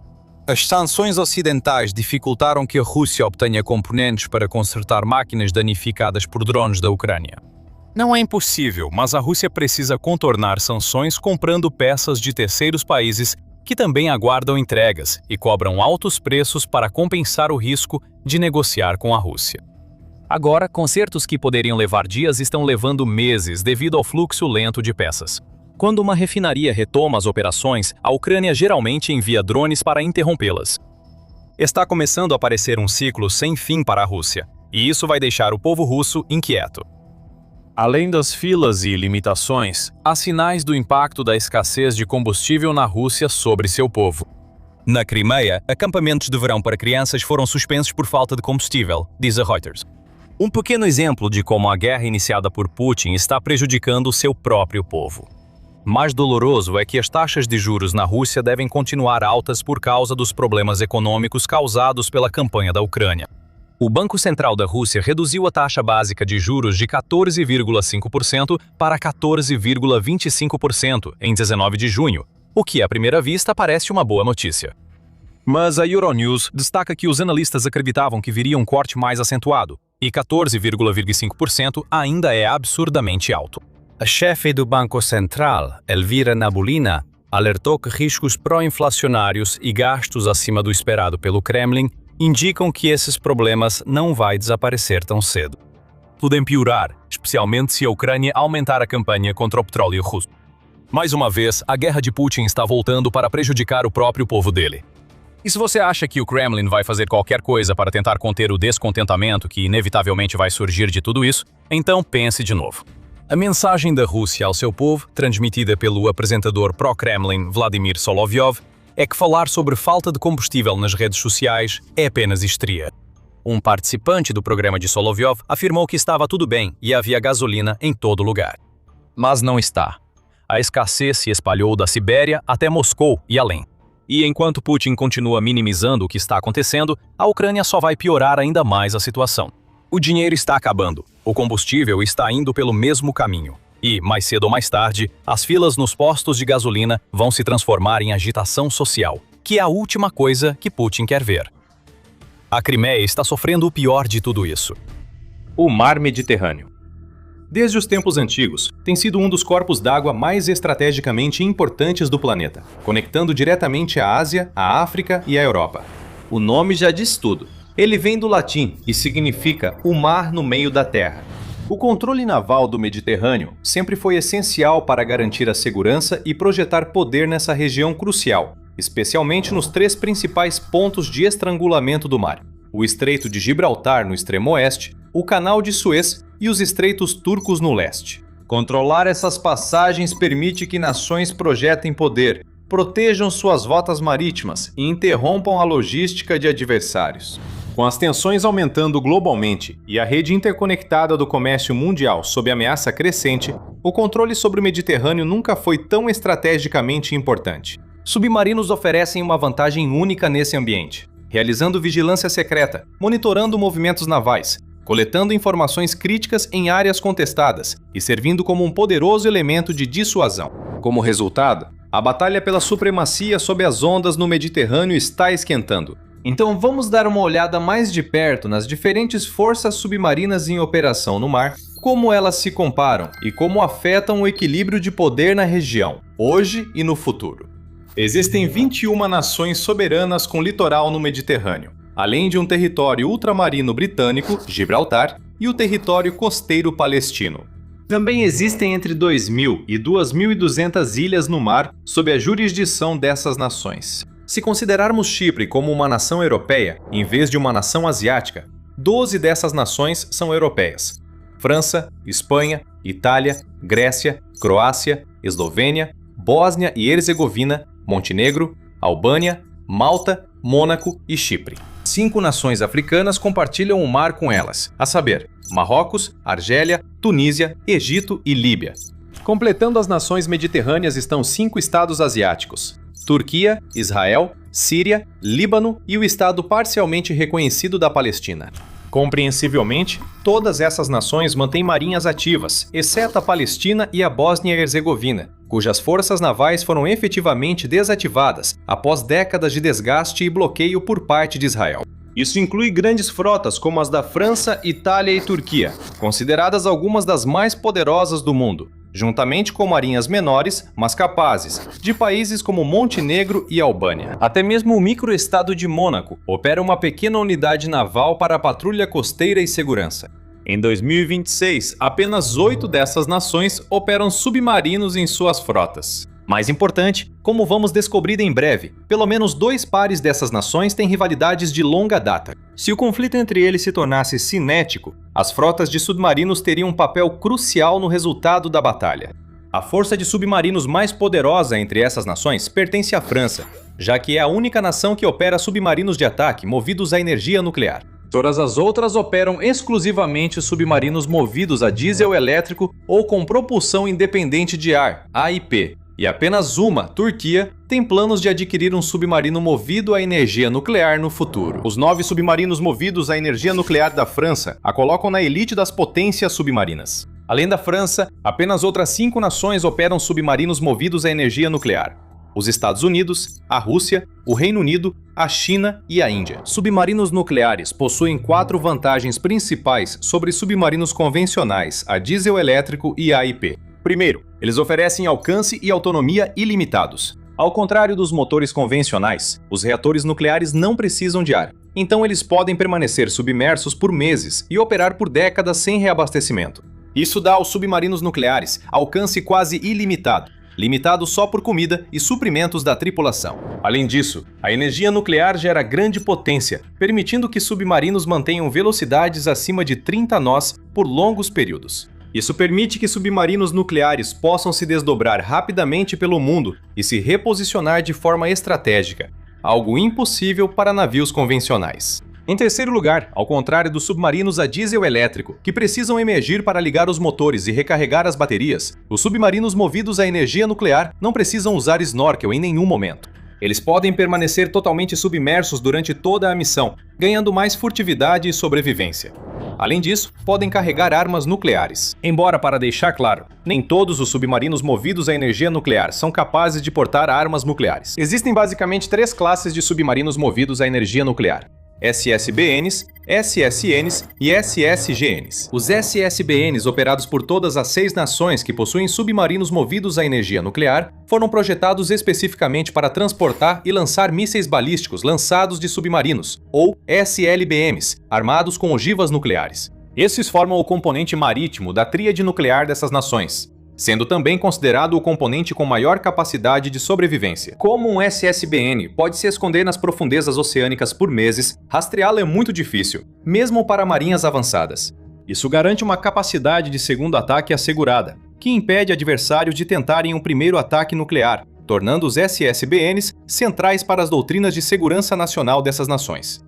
As sanções ocidentais dificultaram que a Rússia obtenha componentes para consertar máquinas danificadas por drones da Ucrânia. Não é impossível, mas a Rússia precisa contornar sanções comprando peças de terceiros países que também aguardam entregas e cobram altos preços para compensar o risco de negociar com a Rússia. Agora, consertos que poderiam levar dias estão levando meses devido ao fluxo lento de peças. Quando uma refinaria retoma as operações, a Ucrânia geralmente envia drones para interrompê-las. Está começando a aparecer um ciclo sem fim para a Rússia, e isso vai deixar o povo russo inquieto. Além das filas e limitações, há sinais do impacto da escassez de combustível na Rússia sobre seu povo. Na Crimeia, acampamentos de verão para crianças foram suspensos por falta de combustível, diz a Reuters. Um pequeno exemplo de como a guerra iniciada por Putin está prejudicando o seu próprio povo. Mais doloroso é que as taxas de juros na Rússia devem continuar altas por causa dos problemas econômicos causados pela campanha da Ucrânia. O Banco Central da Rússia reduziu a taxa básica de juros de 14,5% para 14,25% em 19 de junho, o que à primeira vista parece uma boa notícia. Mas a Euronews destaca que os analistas acreditavam que viria um corte mais acentuado, e 14,25% ainda é absurdamente alto. A chefe do Banco Central, Elvira Nabiullina, alertou que riscos pró-inflacionários e gastos acima do esperado pelo Kremlin indicam que esses problemas não vão desaparecer tão cedo. Podem piorar, especialmente se a Ucrânia aumentar a campanha contra o petróleo russo. Mais uma vez, a guerra de Putin está voltando para prejudicar o próprio povo dele. E se você acha que o Kremlin vai fazer qualquer coisa para tentar conter o descontentamento que inevitavelmente vai surgir de tudo isso, então pense de novo. A mensagem da Rússia ao seu povo, transmitida pelo apresentador pró-Kremlin Vladimir Solovyov, é que falar sobre falta de combustível nas redes sociais é apenas histeria. Um participante do programa de Solovyov afirmou que estava tudo bem e havia gasolina em todo lugar. Mas não está. A escassez se espalhou da Sibéria até Moscou e além. E enquanto Putin continua minimizando o que está acontecendo, a Ucrânia só vai piorar ainda mais a situação. O dinheiro está acabando, o combustível está indo pelo mesmo caminho. E, mais cedo ou mais tarde, as filas nos postos de gasolina vão se transformar em agitação social, que é a última coisa que Putin quer ver. A Crimeia está sofrendo o pior de tudo isso.
O Mar Mediterrâneo. Desde os tempos antigos, tem sido um dos corpos d'água mais estrategicamente importantes do planeta, conectando diretamente a Ásia, a África e a Europa. O nome já diz tudo. Ele vem do latim e significa o mar no meio da terra. O controle naval do Mediterrâneo sempre foi essencial para garantir a segurança e projetar poder nessa região crucial, especialmente nos 3 principais pontos de estrangulamento do mar: o Estreito de Gibraltar no extremo oeste, o Canal de Suez e os Estreitos Turcos no leste. Controlar essas passagens permite que nações projetem poder, protejam suas rotas marítimas e interrompam a logística de adversários. Com as tensões aumentando globalmente e a rede interconectada do comércio mundial sob ameaça crescente, o controle sobre o Mediterrâneo nunca foi tão estrategicamente importante. Submarinos oferecem uma vantagem única nesse ambiente, realizando vigilância secreta, monitorando movimentos navais, coletando informações críticas em áreas contestadas e servindo como um poderoso elemento de dissuasão. Como resultado, a batalha pela supremacia sob as ondas no Mediterrâneo está esquentando. Então vamos dar uma olhada mais de perto nas diferentes forças submarinas em operação no mar, como elas se comparam e como afetam o equilíbrio de poder na região, hoje e no futuro. Existem 21 nações soberanas com litoral no Mediterrâneo, além de um território ultramarino britânico, Gibraltar, e o território costeiro palestino. Também existem entre 2.000 e 2.200 ilhas no mar sob a jurisdição dessas nações. Se considerarmos Chipre como uma nação europeia, em vez de uma nação asiática, 12 dessas nações são europeias: França, Espanha, Itália, Grécia, Croácia, Eslovênia, Bósnia e Herzegovina, Montenegro, Albânia, Malta, Mônaco e Chipre. 5 nações africanas compartilham o mar com elas, a saber, Marrocos, Argélia, Tunísia, Egito e Líbia. Completando as nações mediterrâneas estão 5 estados asiáticos: Turquia, Israel, Síria, Líbano e o estado parcialmente reconhecido da Palestina. Compreensivelmente, todas essas nações mantêm marinhas ativas, exceto a Palestina e a Bósnia e Herzegovina, cujas forças navais foram efetivamente desativadas após décadas de desgaste e bloqueio por parte de Israel. Isso inclui grandes frotas como as da França, Itália e Turquia, consideradas algumas das mais poderosas do mundo, juntamente com marinhas menores, mas capazes, de países como Montenegro e Albânia. Até mesmo o microestado de Mônaco opera uma pequena unidade naval para a patrulha costeira e segurança. Em 2026, apenas 8 dessas nações operam submarinos em suas frotas. Mais importante, como vamos descobrir em breve, pelo menos 2 pares dessas nações têm rivalidades de longa data. Se o conflito entre eles se tornasse cinético, as frotas de submarinos teriam um papel crucial no resultado da batalha. A força de submarinos mais poderosa entre essas nações pertence à França, já que é a única nação que opera submarinos de ataque movidos a energia nuclear. Todas as outras operam exclusivamente submarinos movidos a diesel elétrico ou com propulsão independente de ar, AIP. E apenas uma, Turquia, tem planos de adquirir um submarino movido a energia nuclear no futuro. Os 9 submarinos movidos a energia nuclear da França a colocam na elite das potências submarinas. Além da França, apenas outras 5 nações operam submarinos movidos a energia nuclear: os Estados Unidos, a Rússia, o Reino Unido, a China e a Índia. Submarinos nucleares possuem 4 vantagens principais sobre submarinos convencionais a diesel elétrico e AIP. Primeiro, eles oferecem alcance e autonomia ilimitados. Ao contrário dos motores convencionais, os reatores nucleares não precisam de ar, então eles podem permanecer submersos por meses e operar por décadas sem reabastecimento. Isso dá aos submarinos nucleares alcance quase ilimitado, limitado só por comida e suprimentos da tripulação. Além disso, a energia nuclear gera grande potência, permitindo que submarinos mantenham velocidades acima de 30 nós por longos períodos. Isso permite que submarinos nucleares possam se desdobrar rapidamente pelo mundo e se reposicionar de forma estratégica, algo impossível para navios convencionais. Em terceiro lugar, ao contrário dos submarinos a diesel elétrico, que precisam emergir para ligar os motores e recarregar as baterias, os submarinos movidos a energia nuclear não precisam usar snorkel em nenhum momento. Eles podem permanecer totalmente submersos durante toda a missão, ganhando mais furtividade e sobrevivência. Além disso, podem carregar armas nucleares. Embora, para deixar claro, nem todos os submarinos movidos a energia nuclear são capazes de portar armas nucleares. Existem basicamente 3 classes de submarinos movidos a energia nuclear: SSBNs, SSNs e SSGNs. Os SSBNs, operados por todas as 6 nações que possuem submarinos movidos a energia nuclear, foram projetados especificamente para transportar e lançar mísseis balísticos lançados de submarinos, ou SLBMs, armados com ogivas nucleares. Esses formam o componente marítimo da tríade nuclear dessas nações, sendo também considerado o componente com maior capacidade de sobrevivência. Como um SSBN pode se esconder nas profundezas oceânicas por meses, rastreá-lo é muito difícil, mesmo para marinhas avançadas. Isso garante uma capacidade de segundo ataque assegurada, que impede adversários de tentarem um primeiro ataque nuclear, tornando os SSBNs centrais para as doutrinas de segurança nacional dessas nações.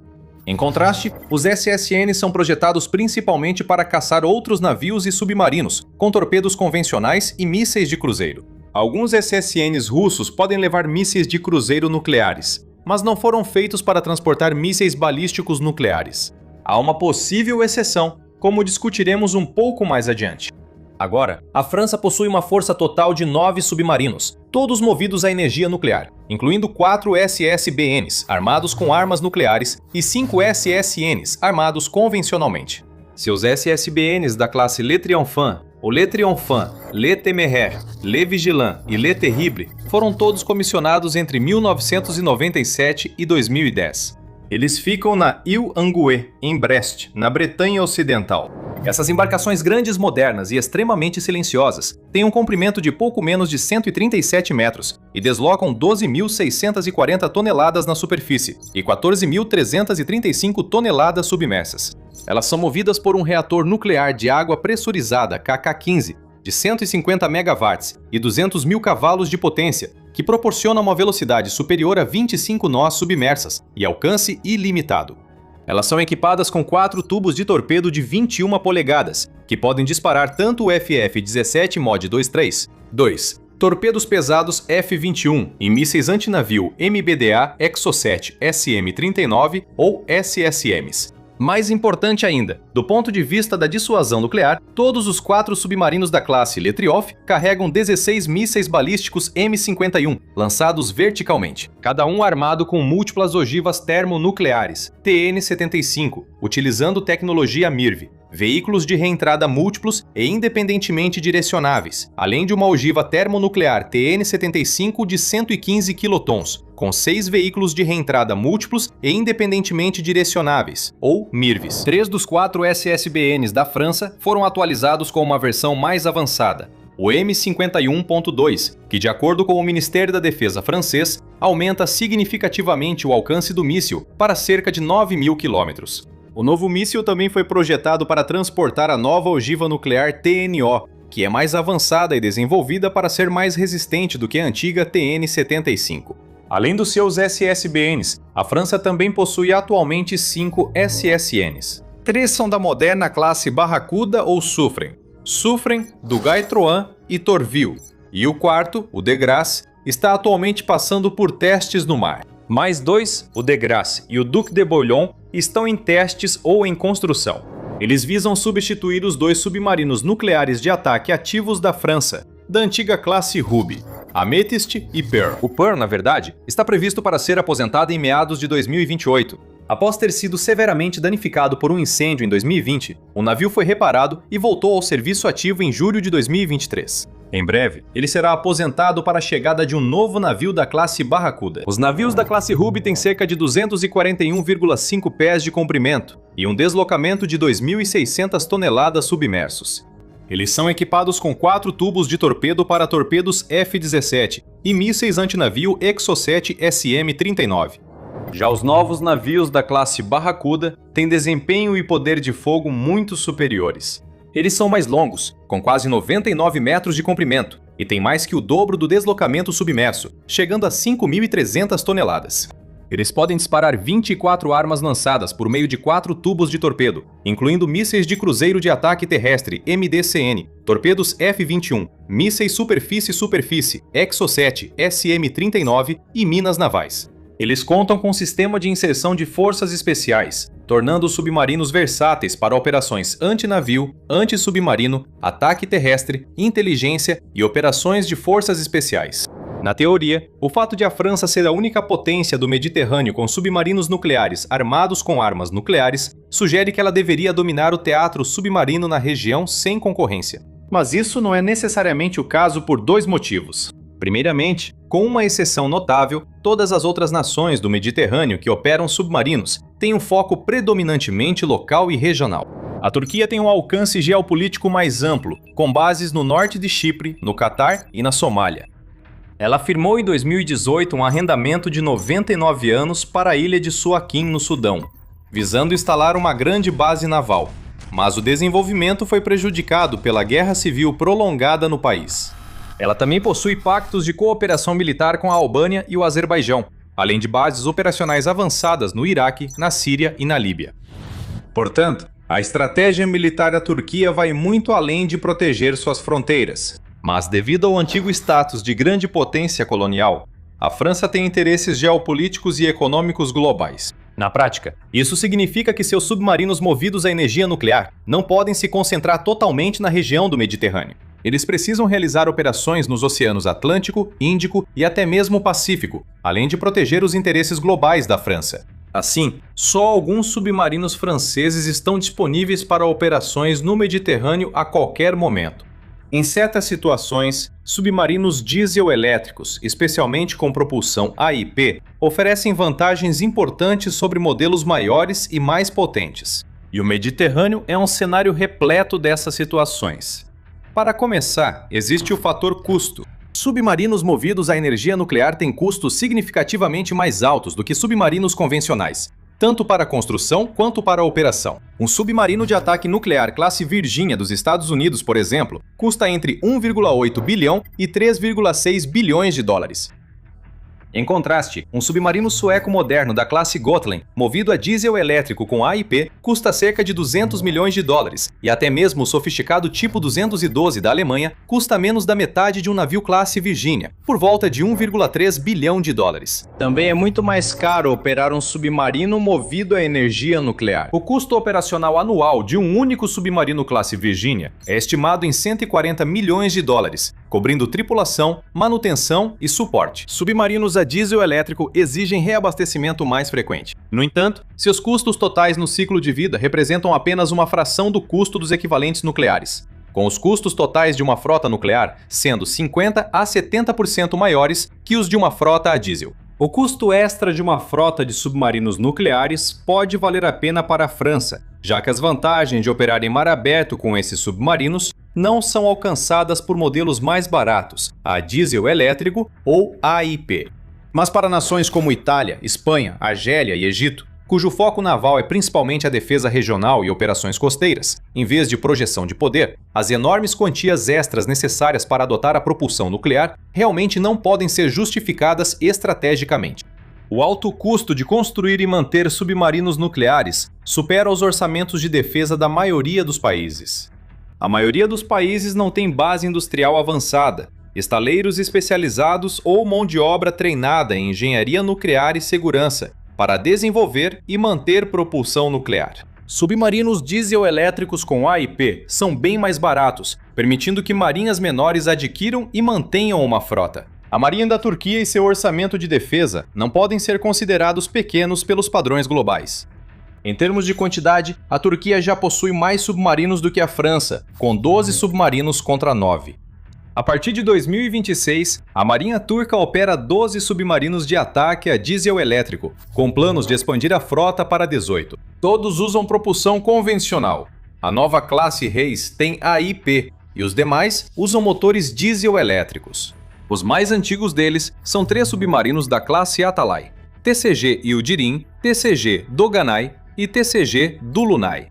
Em contraste, os SSNs são projetados principalmente para caçar outros navios e submarinos, com torpedos convencionais e mísseis de cruzeiro. Alguns SSNs russos podem levar mísseis de cruzeiro nucleares, mas não foram feitos para transportar mísseis balísticos nucleares. Há uma possível exceção, como discutiremos um pouco mais adiante. Agora, a França possui uma força total de 9 submarinos, todos movidos a energia nuclear, incluindo 4 SSBNs, armados com armas nucleares, e 5 SSNs, armados convencionalmente. Seus SSBNs da classe Le Triomphant, o Le Triomphant, Le Téméraire, Le Vigilant e Le Terrible foram todos comissionados entre 1997 e 2010. Eles ficam na Île Anguille, em Brest, na Bretanha Ocidental. Essas embarcações grandes, modernas e extremamente silenciosas têm um comprimento de pouco menos de 137 metros e deslocam 12.640 toneladas na superfície e 14.335 toneladas submersas. Elas são movidas por um reator nuclear de água pressurizada KK-15 de 150 megawatts e 200 mil cavalos de potência, que proporciona uma velocidade superior a 25 nós submersas e alcance ilimitado. Elas são equipadas com 4 tubos de torpedo de 21 polegadas, que podem disparar tanto o FF-17 Mod 23, 2. Torpedos pesados F-21 e mísseis antinavio MBDA Exocet SM-39 ou SSMs. Mais importante ainda, do ponto de vista da dissuasão nuclear, todos os 4 submarinos da classe Letrioff carregam 16 mísseis balísticos M51, lançados verticalmente, cada um armado com múltiplas ogivas termonucleares, TN-75, utilizando tecnologia MIRV, veículos de reentrada múltiplos e independentemente direcionáveis, além de uma ogiva termonuclear TN-75 de 115 quilotons, com 6 veículos de reentrada múltiplos e independentemente direcionáveis, ou MIRVs. 3 dos 4 SSBNs da França foram atualizados com uma versão mais avançada, o M51.2, que, de acordo com o Ministério da Defesa francês, aumenta significativamente o alcance do míssil para cerca de 9.000 quilômetros. O novo míssil também foi projetado para transportar a nova ogiva nuclear TNO, que é mais avançada e desenvolvida para ser mais resistente do que a antiga TN-75. Além dos seus SSBNs, a França também possui atualmente 5 SSNs. 3 são da moderna classe Barracuda ou Suffren, Duguay-Trouin e Tourville, e o quarto, o De Grasse, está atualmente passando por testes no mar. Mais 2, o De Grasse e o Duc de Bouillon, estão em testes ou em construção. Eles visam substituir os 2 submarinos nucleares de ataque ativos da França, da antiga classe Ruby, Amethyst e Pearl. O Pearl, na verdade, está previsto para ser aposentado em meados de 2028. Após ter sido severamente danificado por um incêndio em 2020, o navio foi reparado e voltou ao serviço ativo em julho de 2023. Em breve, ele será aposentado para a chegada de um novo navio da classe Barracuda. Os navios da classe Ruby têm cerca de 241,5 pés de comprimento e um deslocamento de 2.600 toneladas submersos. Eles são equipados com 4 tubos de torpedo para torpedos F-17 e mísseis antinavio Exocet SM-39. Já os novos navios da classe Barracuda têm desempenho e poder de fogo muito superiores. Eles são mais longos, com quase 99 metros de comprimento, e têm mais que o dobro do deslocamento submerso, chegando a 5.300 toneladas. Eles podem disparar 24 armas lançadas por meio de 4 tubos de torpedo, incluindo mísseis de cruzeiro de ataque terrestre MDCN, torpedos F-21, mísseis superfície-superfície Exocet SM-39 e minas navais. Eles contam com um sistema de inserção de forças especiais, tornando os submarinos versáteis para operações antinavio, antissubmarino, ataque terrestre, inteligência e operações de forças especiais. Na teoria, o fato de a França ser a única potência do Mediterrâneo com submarinos nucleares armados com armas nucleares sugere que ela deveria dominar o teatro submarino na região sem concorrência. Mas isso não é necessariamente o caso por 2 motivos. Primeiramente, com uma exceção notável, todas as outras nações do Mediterrâneo que operam submarinos têm um foco predominantemente local e regional. A Turquia tem um alcance geopolítico mais amplo, com bases no norte de Chipre, no Catar e na Somália. Ela firmou em 2018 um arrendamento de 99 anos para a ilha de Suaquim, no Sudão, visando instalar uma grande base naval, mas o desenvolvimento foi prejudicado pela guerra civil prolongada no país. Ela também possui pactos de cooperação militar com a Albânia e o Azerbaijão, além de bases operacionais avançadas no Iraque, na Síria e na Líbia. Portanto, a estratégia militar da Turquia vai muito além de proteger suas fronteiras. Mas devido ao antigo status de grande potência colonial, a França tem interesses geopolíticos e econômicos globais. Na prática, isso significa que seus submarinos movidos a energia nuclear não podem se concentrar totalmente na região do Mediterrâneo. Eles precisam realizar operações nos oceanos Atlântico, Índico e até mesmo Pacífico, além de proteger os interesses globais da França. Assim, só alguns submarinos franceses estão disponíveis para operações no Mediterrâneo a qualquer momento. Em certas situações, submarinos diesel-elétricos, especialmente com propulsão AIP, oferecem vantagens importantes sobre modelos maiores e mais potentes. E o Mediterrâneo é um cenário repleto dessas situações. Para começar, existe o fator custo. Submarinos movidos à energia nuclear têm custos significativamente mais altos do que submarinos convencionais, tanto para a construção quanto para a operação. Um submarino de ataque nuclear classe Virgínia dos Estados Unidos, por exemplo, custa entre 1,8 bilhão e 3,6 bilhões de dólares. Em contraste, um submarino sueco moderno da classe Gotland, movido a diesel elétrico com AIP, custa cerca de 200 milhões de dólares, e até mesmo o sofisticado tipo 212 da Alemanha custa menos da metade de um navio classe Virgínia, por volta de 1,3 bilhão de dólares. Também é muito mais caro operar um submarino movido a energia nuclear. O custo operacional anual de um único submarino classe Virgínia é estimado em 140 milhões de dólares, cobrindo tripulação, manutenção e suporte. Submarinos a diesel elétrico exigem reabastecimento mais frequente. No entanto, seus custos totais no ciclo de vida representam apenas uma fração do custo dos equivalentes nucleares, com os custos totais de uma frota nuclear sendo 50% a 70% maiores que os de uma frota a diesel. O custo extra de uma frota de submarinos nucleares pode valer a pena para a França, já que as vantagens de operar em mar aberto com esses submarinos não são alcançadas por modelos mais baratos, a diesel elétrico ou AIP. Mas para nações como Itália, Espanha, Argélia e Egito, cujo foco naval é principalmente a defesa regional e operações costeiras, em vez de projeção de poder, as enormes quantias extras necessárias para adotar a propulsão nuclear realmente não podem ser justificadas estrategicamente. O alto custo de construir e manter submarinos nucleares supera os orçamentos de defesa da maioria dos países. A maioria dos países não tem base industrial avançada, estaleiros especializados ou mão de obra treinada em engenharia nuclear e segurança para desenvolver e manter propulsão nuclear. Submarinos diesel-elétricos com AIP são bem mais baratos, permitindo que marinhas menores adquiram e mantenham uma frota. A Marinha da Turquia e seu orçamento de defesa não podem ser considerados pequenos pelos padrões globais. Em termos de quantidade, a Turquia já possui mais submarinos do que a França, com 12 submarinos contra 9. A partir de 2026, a Marinha Turca opera 12 submarinos de ataque a diesel elétrico, com planos de expandir a frota para 18. Todos usam propulsão convencional. A nova classe Reis tem AIP e os demais usam motores diesel elétricos. Os mais antigos deles são 3 submarinos da classe Atalay: TCG Yildirim, TCG Doganay e TCG Dulunay.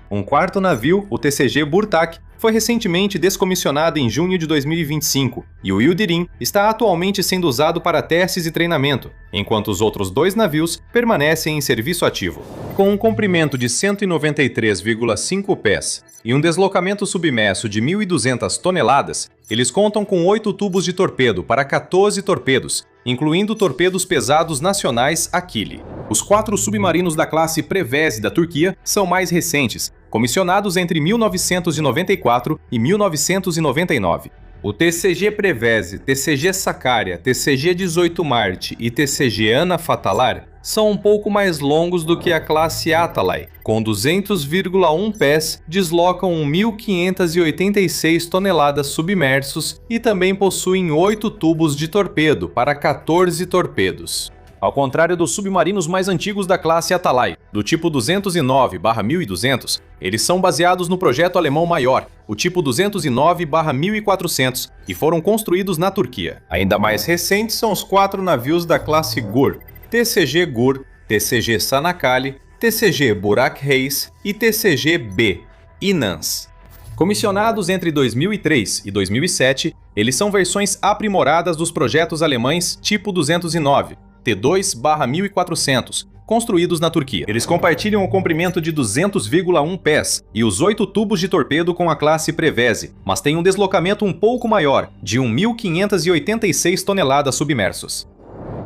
Um quarto navio, o TCG Burtak, foi recentemente descomissionado em junho de 2025 e o Yildirim está atualmente sendo usado para testes e treinamento, enquanto os outros 2 navios permanecem em serviço ativo. Com um comprimento de 193,5 pés e um deslocamento submerso de 1.200 toneladas, eles contam com 8 tubos de torpedo para 14 torpedos, incluindo torpedos pesados nacionais Akili. Os 4 submarinos da classe Preveze da Turquia são mais recentes, comissionados entre 1994 e 1999. O TCG Preveze, TCG Sakarya, TCG 18 Marte e TCG Ana Fatalar são um pouco mais longos do que a classe Atalay. Com 200,1 pés, deslocam 1.586 toneladas submersos e também possuem 8 tubos de torpedo para 14 torpedos. Ao contrário dos submarinos mais antigos da classe Atalay, do tipo 209/1200, eles são baseados no projeto alemão maior, o tipo 209/1400, e foram construídos na Turquia. Ainda mais recentes são os 4 navios da classe Gur: TCG Gur, TCG Sanakkale, TCG Burak Reis e TCG B, Inans. Comissionados entre 2003 e 2007, eles são versões aprimoradas dos projetos alemães tipo 209, T2/1400, construídos na Turquia. Eles compartilham o comprimento de 200,1 pés e os 8 tubos de torpedo com a classe Preveze, mas têm um deslocamento um pouco maior, de 1.586 toneladas submersos.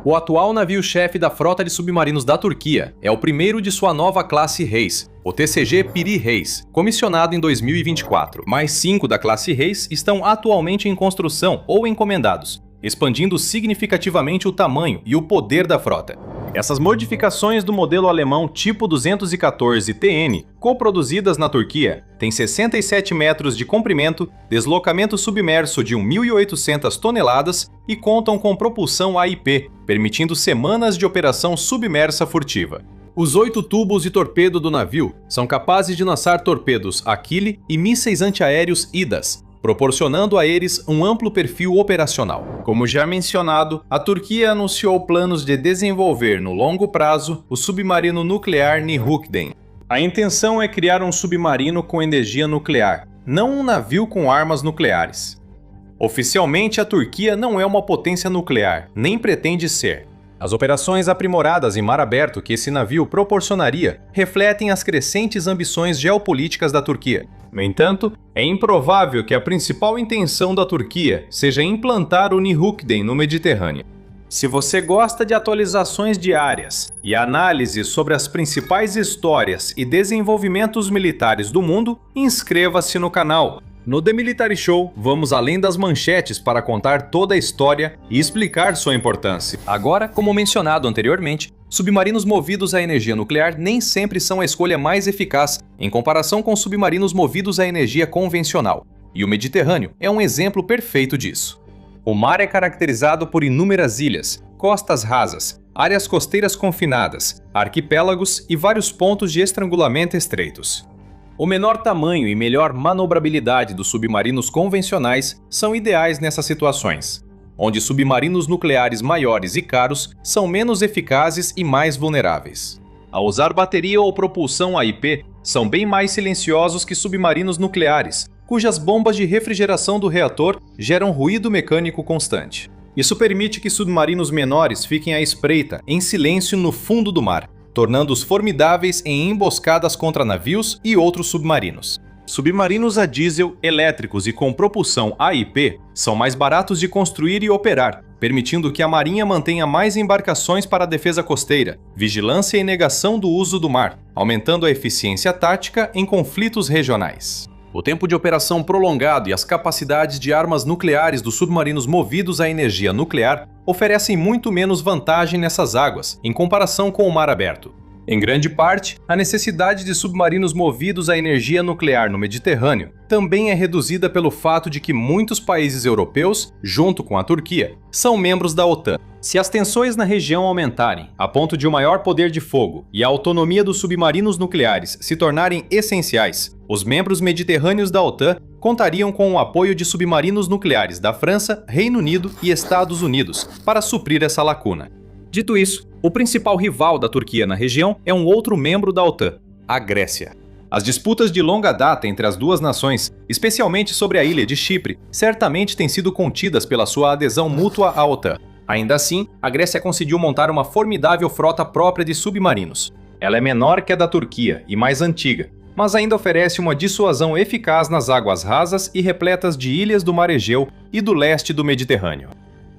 O atual navio-chefe da frota de submarinos da Turquia é o primeiro de sua nova classe Reis, o TCG Piri Reis, comissionado em 2024. Mais 5 da classe Reis estão atualmente em construção ou encomendados, expandindo significativamente o tamanho e o poder da frota. Essas modificações do modelo alemão tipo 214 TN, coproduzidas na Turquia, têm 67 metros de comprimento, deslocamento submerso de 1.800 toneladas e contam com propulsão AIP, permitindo semanas de operação submersa furtiva. Os 8 tubos de torpedo do navio são capazes de lançar torpedos Aquile e mísseis antiaéreos IDAS, proporcionando a eles um amplo perfil operacional. Como já mencionado, a Turquia anunciou planos de desenvolver no longo prazo o submarino nuclear Nihukden. A intenção é criar um submarino com energia nuclear, não um navio com armas nucleares. Oficialmente, a Turquia não é uma potência nuclear, nem pretende ser. As operações aprimoradas em mar aberto que esse navio proporcionaria refletem as crescentes ambições geopolíticas da Turquia. No entanto, é improvável que a principal intenção da Turquia seja implantar o Nihukden no Mediterrâneo. Se você gosta de atualizações diárias e análises sobre as principais histórias e desenvolvimentos militares do mundo, inscreva-se no canal. No The Military Show, vamos além das manchetes para contar toda a história e explicar sua importância. Agora, como mencionado anteriormente, submarinos movidos à energia nuclear nem sempre são a escolha mais eficaz em comparação com submarinos movidos à energia convencional. E o Mediterrâneo é um exemplo perfeito disso. O mar é caracterizado por inúmeras ilhas, costas rasas, áreas costeiras confinadas, arquipélagos e vários pontos de estrangulamento estreitos. O menor tamanho e melhor manobrabilidade dos submarinos convencionais são ideais nessas situações, onde submarinos nucleares maiores e caros são menos eficazes e mais vulneráveis. Ao usar bateria ou propulsão AIP, são bem mais silenciosos que submarinos nucleares, cujas bombas de refrigeração do reator geram ruído mecânico constante. Isso permite que submarinos menores fiquem à espreita, em silêncio no fundo do mar, tornando-os formidáveis em emboscadas contra navios e outros submarinos. Submarinos a diesel, elétricos e com propulsão AIP são mais baratos de construir e operar, permitindo que a Marinha mantenha mais embarcações para a defesa costeira, vigilância e negação do uso do mar, aumentando a eficiência tática em conflitos regionais. O tempo de operação prolongado e as capacidades de armas nucleares dos submarinos movidos à energia nuclear oferecem muito menos vantagem nessas águas, em comparação com o mar aberto. Em grande parte, a necessidade de submarinos movidos à energia nuclear no Mediterrâneo também é reduzida pelo fato de que muitos países europeus, junto com a Turquia, são membros da OTAN. Se as tensões na região aumentarem, a ponto de um maior poder de fogo e a autonomia dos submarinos nucleares se tornarem essenciais, os membros mediterrâneos da OTAN contariam com o apoio de submarinos nucleares da França, Reino Unido e Estados Unidos para suprir essa lacuna. Dito isso, o principal rival da Turquia na região é um outro membro da OTAN, a Grécia. As disputas de longa data entre as duas nações, especialmente sobre a ilha de Chipre, certamente têm sido contidas pela sua adesão mútua à OTAN. Ainda assim, a Grécia conseguiu montar uma formidável frota própria de submarinos. Ela é menor que a da Turquia e mais antiga, mas ainda oferece uma dissuasão eficaz nas águas rasas e repletas de ilhas do Mar Egeu e do leste do Mediterrâneo.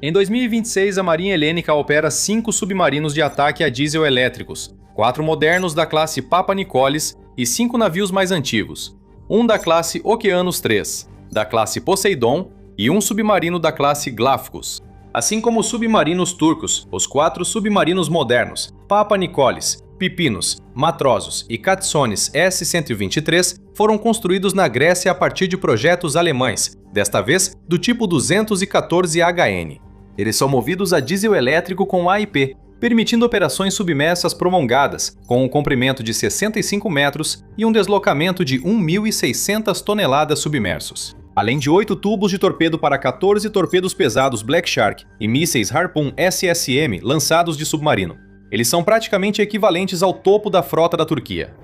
Em 2026, a Marinha Helênica opera 5 submarinos de ataque a diesel elétricos, 4 modernos da classe Papa Nicolas e 5 navios mais antigos, um da classe Okeanos III, da classe Poseidon e um submarino da classe Glafkos. Assim como os submarinos turcos, os 4 submarinos modernos, Papa Nicolas, Pipinos, Matrosos e Katsonis S-123 foram construídos na Grécia a partir de projetos alemães, desta vez do tipo 214HN. Eles são movidos a diesel elétrico com AIP, permitindo operações submersas prolongadas, com um comprimento de 65 metros e um deslocamento de 1.600 toneladas submersos. Além de 8 tubos de torpedo para 14 torpedos pesados Black Shark e mísseis Harpoon SSM lançados de submarino. Eles são praticamente equivalentes ao topo da frota da Turquia.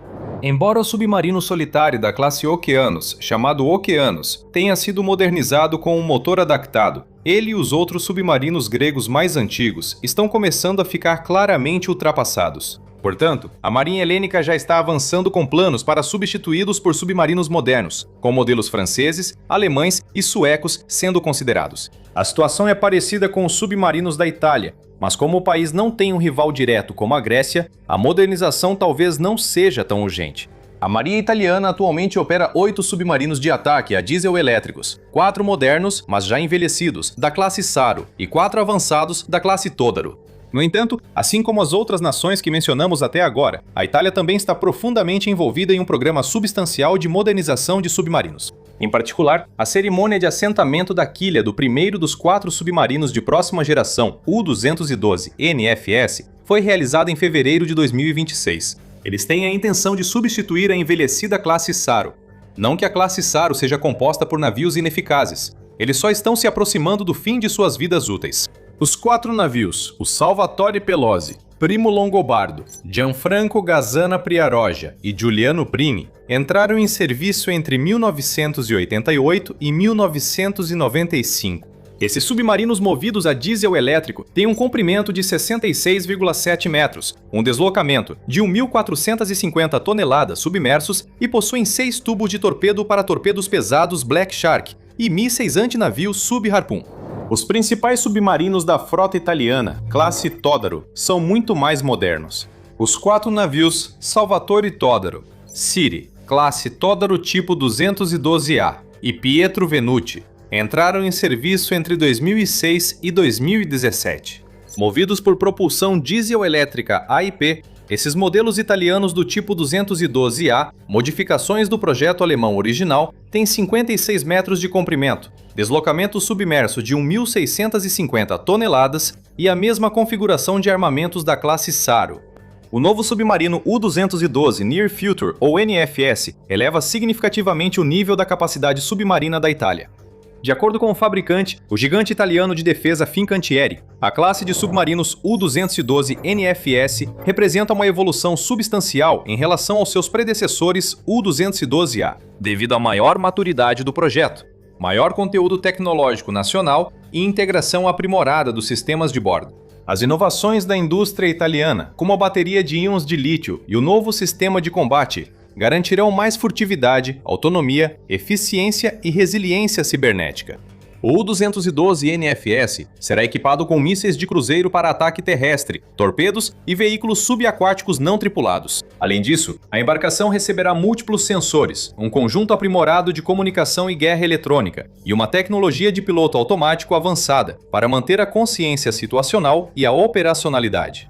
Embora o submarino solitário da classe Okeanos, chamado Okeanos, tenha sido modernizado com um motor adaptado, ele e os outros submarinos gregos mais antigos estão começando a ficar claramente ultrapassados. Portanto, a Marinha Helênica já está avançando com planos para substituí-los por submarinos modernos, com modelos franceses, alemães e suecos sendo considerados. A situação é parecida com os submarinos da Itália, mas como o país não tem um rival direto como a Grécia, a modernização talvez não seja tão urgente. A Marinha Italiana atualmente opera 8 submarinos de ataque a diesel elétricos, 4 modernos, mas já envelhecidos, da classe Saro, e 4 avançados, da classe Todaro. No entanto, assim como as outras nações que mencionamos até agora, a Itália também está profundamente envolvida em um programa substancial de modernização de submarinos. Em particular, a cerimônia de assentamento da quilha do primeiro dos 4 submarinos de próxima geração, U-212 NFS, foi realizada em fevereiro de 2026. Eles têm a intenção de substituir a envelhecida classe Saro. Não que a classe Saro seja composta por navios ineficazes, eles só estão se aproximando do fim de suas vidas úteis. Os 4 navios, o Salvatore Pelosi, Primo Longobardo, Gianfranco Gazzana Priaroja e Giuliano Primi, entraram em serviço entre 1988 e 1995. Esses submarinos movidos a diesel elétrico têm um comprimento de 66,7 metros, um deslocamento de 1.450 toneladas submersos e possuem 6 tubos de torpedo para torpedos pesados Black Shark e mísseis antinavio Sub-Harpoon. Os principais submarinos da frota italiana, classe Todaro, são muito mais modernos. Os 4 navios Salvatore Todaro, Siri, classe Todaro tipo 212A e Pietro Venuti, entraram em serviço entre 2006 e 2017. Movidos por propulsão diesel-elétrica AIP, esses modelos italianos do tipo 212A, modificações do projeto alemão original, têm 56 metros de comprimento, deslocamento submerso de 1.650 toneladas e a mesma configuração de armamentos da classe Saro. O novo submarino U-212 Near Future, ou NFS, eleva significativamente o nível da capacidade submarina da Itália. De acordo com o fabricante, o gigante italiano de defesa Fincantieri, a classe de submarinos U-212 NFS representa uma evolução substancial em relação aos seus predecessores U-212A, devido à maior maturidade do projeto, maior conteúdo tecnológico nacional e integração aprimorada dos sistemas de bordo. As inovações da indústria italiana, como a bateria de íons de lítio e o novo sistema de combate, garantirão mais furtividade, autonomia, eficiência e resiliência cibernética. O U-212 NFS será equipado com mísseis de cruzeiro para ataque terrestre, torpedos e veículos subaquáticos não tripulados. Além disso, a embarcação receberá múltiplos sensores, um conjunto aprimorado de comunicação e guerra eletrônica e uma tecnologia de piloto automático avançada para manter a consciência situacional e a operacionalidade.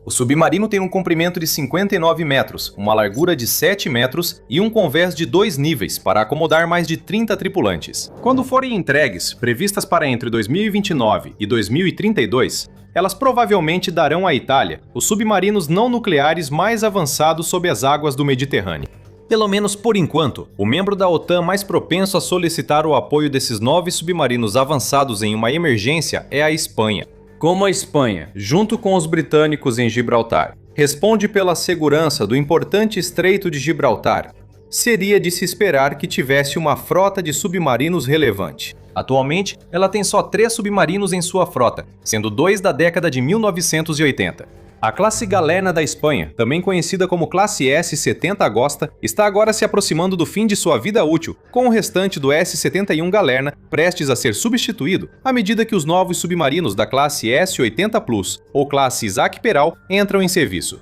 O submarino tem um comprimento de 59 metros, uma largura de 7 metros e um convés de 2 níveis para acomodar mais de 30 tripulantes. Quando forem entregues, previstas para entre 2029 e 2032, elas provavelmente darão à Itália os submarinos não nucleares mais avançados sob as águas do Mediterrâneo. Pelo menos por enquanto, o membro da OTAN mais propenso a solicitar o apoio desses 9 submarinos avançados em uma emergência é a Espanha. Como a Espanha, junto com os britânicos em Gibraltar, responde pela segurança do importante Estreito de Gibraltar, seria de se esperar que tivesse uma frota de submarinos relevante. Atualmente, ela tem só 3 submarinos em sua frota, sendo 2 da década de 1980. A classe Galena da Espanha, também conhecida como classe S-70 Agosta, está agora se aproximando do fim de sua vida útil, com o restante do S-71 Galerna prestes a ser substituído à medida que os novos submarinos da classe S-80 Plus ou classe Isaac Peral entram em serviço.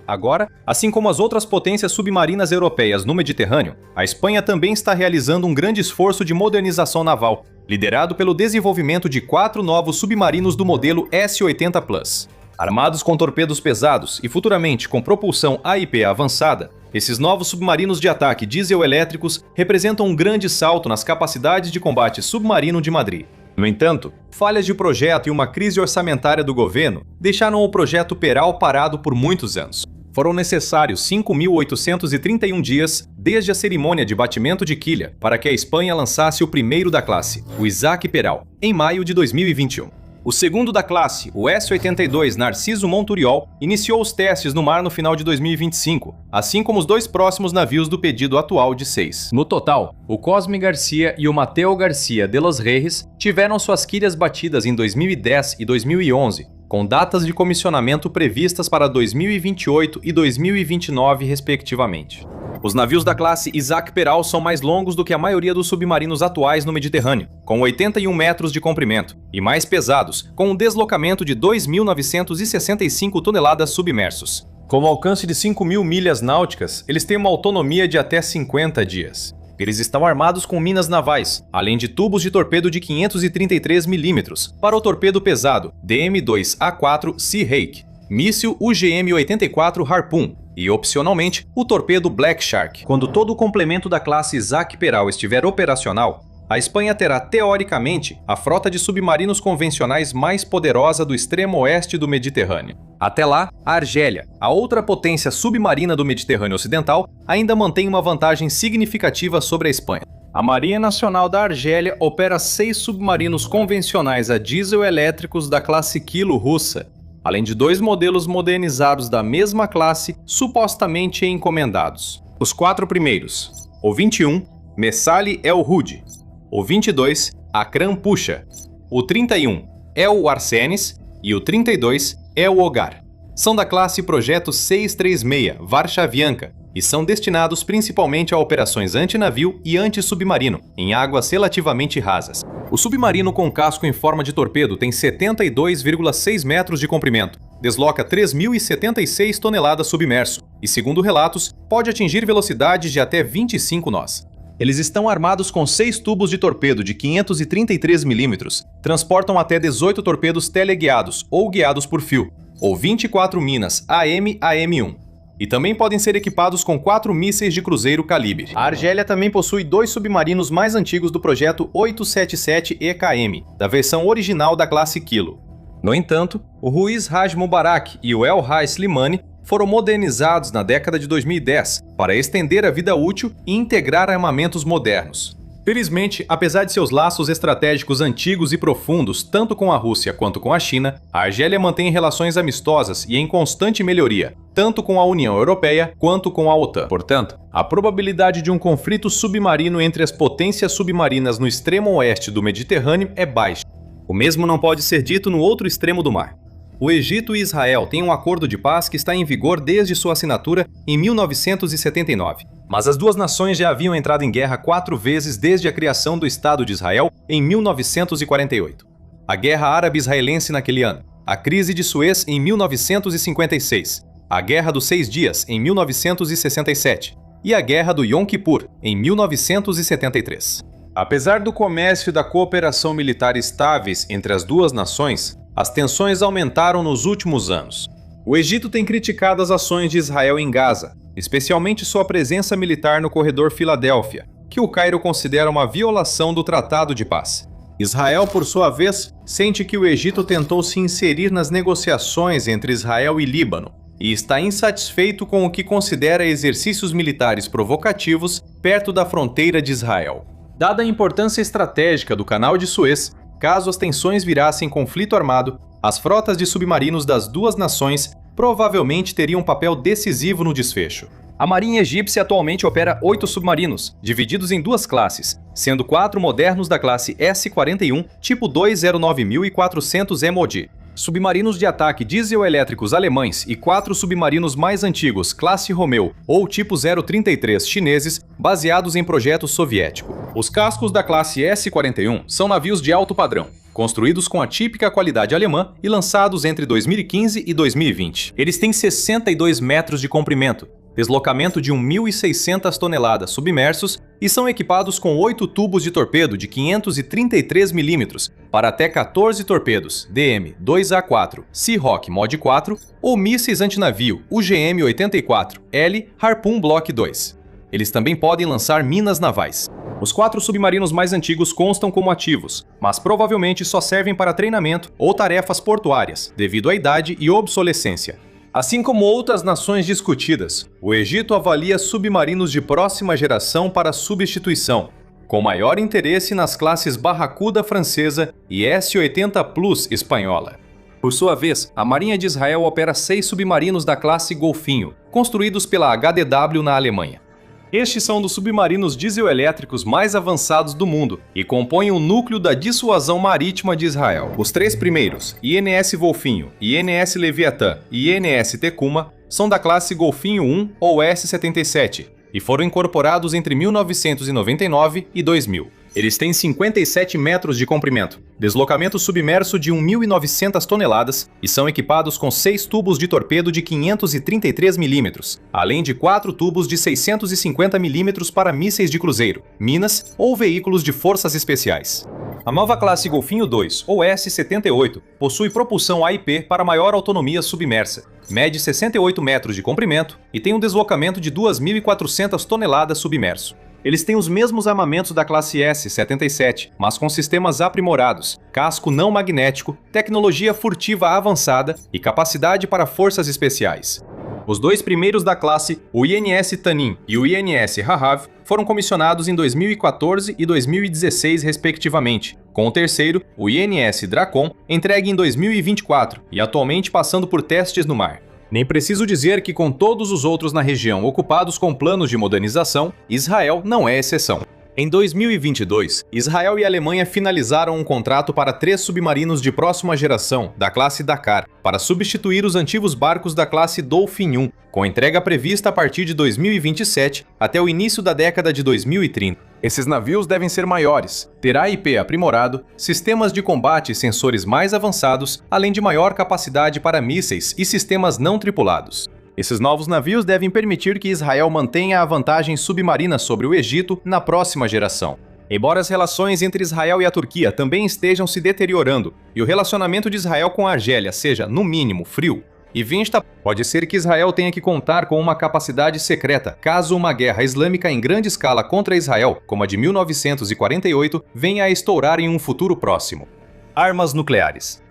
Agora, assim como as outras potências submarinas europeias no Mediterrâneo, a Espanha também está realizando um grande esforço de modernização naval, liderado pelo desenvolvimento de 4 novos submarinos do modelo S-80 Plus. Armados com torpedos pesados e futuramente com propulsão AIP avançada, esses novos submarinos de ataque diesel-elétricos representam um grande salto nas capacidades de combate submarino de Madrid. No entanto, falhas de projeto e uma crise orçamentária do governo deixaram o projeto Peral parado por muitos anos. Foram necessários 5.831 dias desde a cerimônia de batimento de quilha para que a Espanha lançasse o primeiro da classe, o Isaac Peral, em maio de 2021. O segundo da classe, o S-82 Narciso Monturiol, iniciou os testes no mar no final de 2025, assim como os 2 próximos navios do pedido atual de 6. No total, o Cosme Garcia e o Mateo Garcia de los Reyes tiveram suas quilhas batidas em 2010 e 2011, com datas de comissionamento previstas para 2028 e 2029, respectivamente. Os navios da classe Isaac Peral são mais longos do que a maioria dos submarinos atuais no Mediterrâneo, com 81 metros de comprimento, e mais pesados, com um deslocamento de 2.965 toneladas submersos. Com um alcance de 5.000 milhas náuticas, eles têm uma autonomia de até 50 dias. Eles estão armados com minas navais, além de tubos de torpedo de 533 mm para o torpedo pesado DM-2A4 Sea Hawk, míssil UGM-84 Harpoon e, opcionalmente, o torpedo Black Shark. Quando todo o complemento da classe Isaac Peral estiver operacional, a Espanha terá, teoricamente, a frota de submarinos convencionais mais poderosa do extremo oeste do Mediterrâneo. Até lá, a Argélia, a outra potência submarina do Mediterrâneo Ocidental, ainda mantém uma vantagem significativa sobre a Espanha. A Marinha Nacional da Argélia opera 6 submarinos convencionais a diesel elétricos da classe Kilo russa, além de 2 modelos modernizados da mesma classe supostamente encomendados. Os 4 primeiros, o 21, Messali El Hud, o 22, Akram Pusha, o 31, El Arsenis e o 32, El Hogar. São da classe Projeto 636 Varshavianka e são destinados principalmente a operações antinavio e anti-submarino, em águas relativamente rasas. O submarino com casco em forma de torpedo tem 72,6 metros de comprimento, desloca 3.076 toneladas submerso e, segundo relatos, pode atingir velocidades de até 25 nós. Eles estão armados com 6 tubos de torpedo de 533 mm, transportam até 18 torpedos teleguiados ou guiados por fio, ou 24 minas AM-AM1. E também podem ser equipados com 4 mísseis de cruzeiro calibre. A Argélia também possui 2 submarinos mais antigos do projeto 877 EKM, da versão original da classe Kilo. No entanto, o Ruiz Haj Mubarak e o El Haj Slimani foram modernizados na década de 2010 para estender a vida útil e integrar armamentos modernos. Felizmente, apesar de seus laços estratégicos antigos e profundos tanto com a Rússia quanto com a China, a Argélia mantém relações amistosas e em constante melhoria, tanto com a União Europeia quanto com a OTAN. Portanto, a probabilidade de um conflito submarino entre as potências submarinas no extremo oeste do Mediterrâneo é baixa. O mesmo não pode ser dito no outro extremo do mar. O Egito e Israel têm um acordo de paz que está em vigor desde sua assinatura em 1979. Mas as duas nações já haviam entrado em guerra 4 vezes desde a criação do Estado de Israel em 1948. A Guerra Árabe-Israelense naquele ano, a Crise de Suez em 1956, a Guerra dos 6 Dias em 1967 e a Guerra do Yom Kippur em 1973. Apesar do comércio e da cooperação militar estáveis entre as duas nações, as tensões aumentaram nos últimos anos. O Egito tem criticado as ações de Israel em Gaza, especialmente sua presença militar no corredor Filadélfia, que o Cairo considera uma violação do Tratado de Paz. Israel, por sua vez, sente que o Egito tentou se inserir nas negociações entre Israel e Líbano e está insatisfeito com o que considera exercícios militares provocativos perto da fronteira de Israel. Dada a importância estratégica do Canal de Suez, caso as tensões virassem conflito armado, as frotas de submarinos das duas nações provavelmente teriam um papel decisivo no desfecho. A Marinha Egípcia atualmente opera 8 submarinos, divididos em 2 classes, sendo 4 modernos da classe S-41, tipo 209.400 MOD, submarinos de ataque diesel-elétricos alemães e 4 submarinos mais antigos, classe Romeu, ou tipo 033 chineses, baseados em projeto soviético. Os cascos da classe S-41 são navios de alto padrão, construídos com a típica qualidade alemã e lançados entre 2015 e 2020. Eles têm 62 metros de comprimento, deslocamento de 1.600 toneladas submersos e são equipados com 8 tubos de torpedo de 533 mm para até 14 torpedos DM-2A4 Sea Hawk Mod 4 ou mísseis antinavio UGM-84L Harpoon Block 2. Eles também podem lançar minas navais. Os 4 submarinos mais antigos constam como ativos, mas provavelmente só servem para treinamento ou tarefas portuárias, devido à idade e obsolescência. Assim como outras nações discutidas, o Egito avalia submarinos de próxima geração para substituição, com maior interesse nas classes Barracuda francesa e S-80 Plus espanhola. Por sua vez, a Marinha de Israel opera 6 submarinos da classe Golfinho, construídos pela HDW na Alemanha. Estes são dos submarinos diesel-elétricos mais avançados do mundo e compõem o núcleo da dissuasão marítima de Israel. Os 3 primeiros, INS Golfinho, INS Leviatã e INS Tecuma, são da classe Golfinho 1 ou S-77 e foram incorporados entre 1999 e 2000. Eles têm 57 metros de comprimento, deslocamento submerso de 1.900 toneladas e são equipados com 6 tubos de torpedo de 533 mm, além de 4 tubos de 650 mm para mísseis de cruzeiro, minas ou veículos de forças especiais. A nova classe Golfinho 2, ou S-78, possui propulsão AIP para maior autonomia submersa, mede 68 metros de comprimento e tem um deslocamento de 2.400 toneladas submerso. Eles têm os mesmos armamentos da classe S-77, mas com sistemas aprimorados, casco não magnético, tecnologia furtiva avançada e capacidade para forças especiais. Os dois primeiros da classe, o INS Tanin e o INS Rahav, foram comissionados em 2014 e 2016 respectivamente, com o terceiro, o INS Dracon, entregue em 2024 e atualmente passando por testes no mar. Nem preciso dizer que, com todos os outros na região ocupados com planos de modernização, Israel não é exceção. Em 2022, Israel e Alemanha finalizaram um contrato para 3 submarinos de próxima geração, da classe Dakar, para substituir os antigos barcos da classe Dolphin 1, com entrega prevista a partir de 2027 até o início da década de 2030. Esses navios devem ser maiores, ter AIP aprimorado, sistemas de combate e sensores mais avançados, além de maior capacidade para mísseis e sistemas não tripulados. Esses novos navios devem permitir que Israel mantenha a vantagem submarina sobre o Egito na próxima geração. Embora as relações entre Israel e a Turquia também estejam se deteriorando e o relacionamento de Israel com a Argélia seja, no mínimo, frio e vinsta, pode ser que Israel tenha que contar com uma capacidade secreta caso uma guerra islâmica em grande escala contra Israel, como a de 1948, venha a estourar em um futuro próximo. Armas nucleares.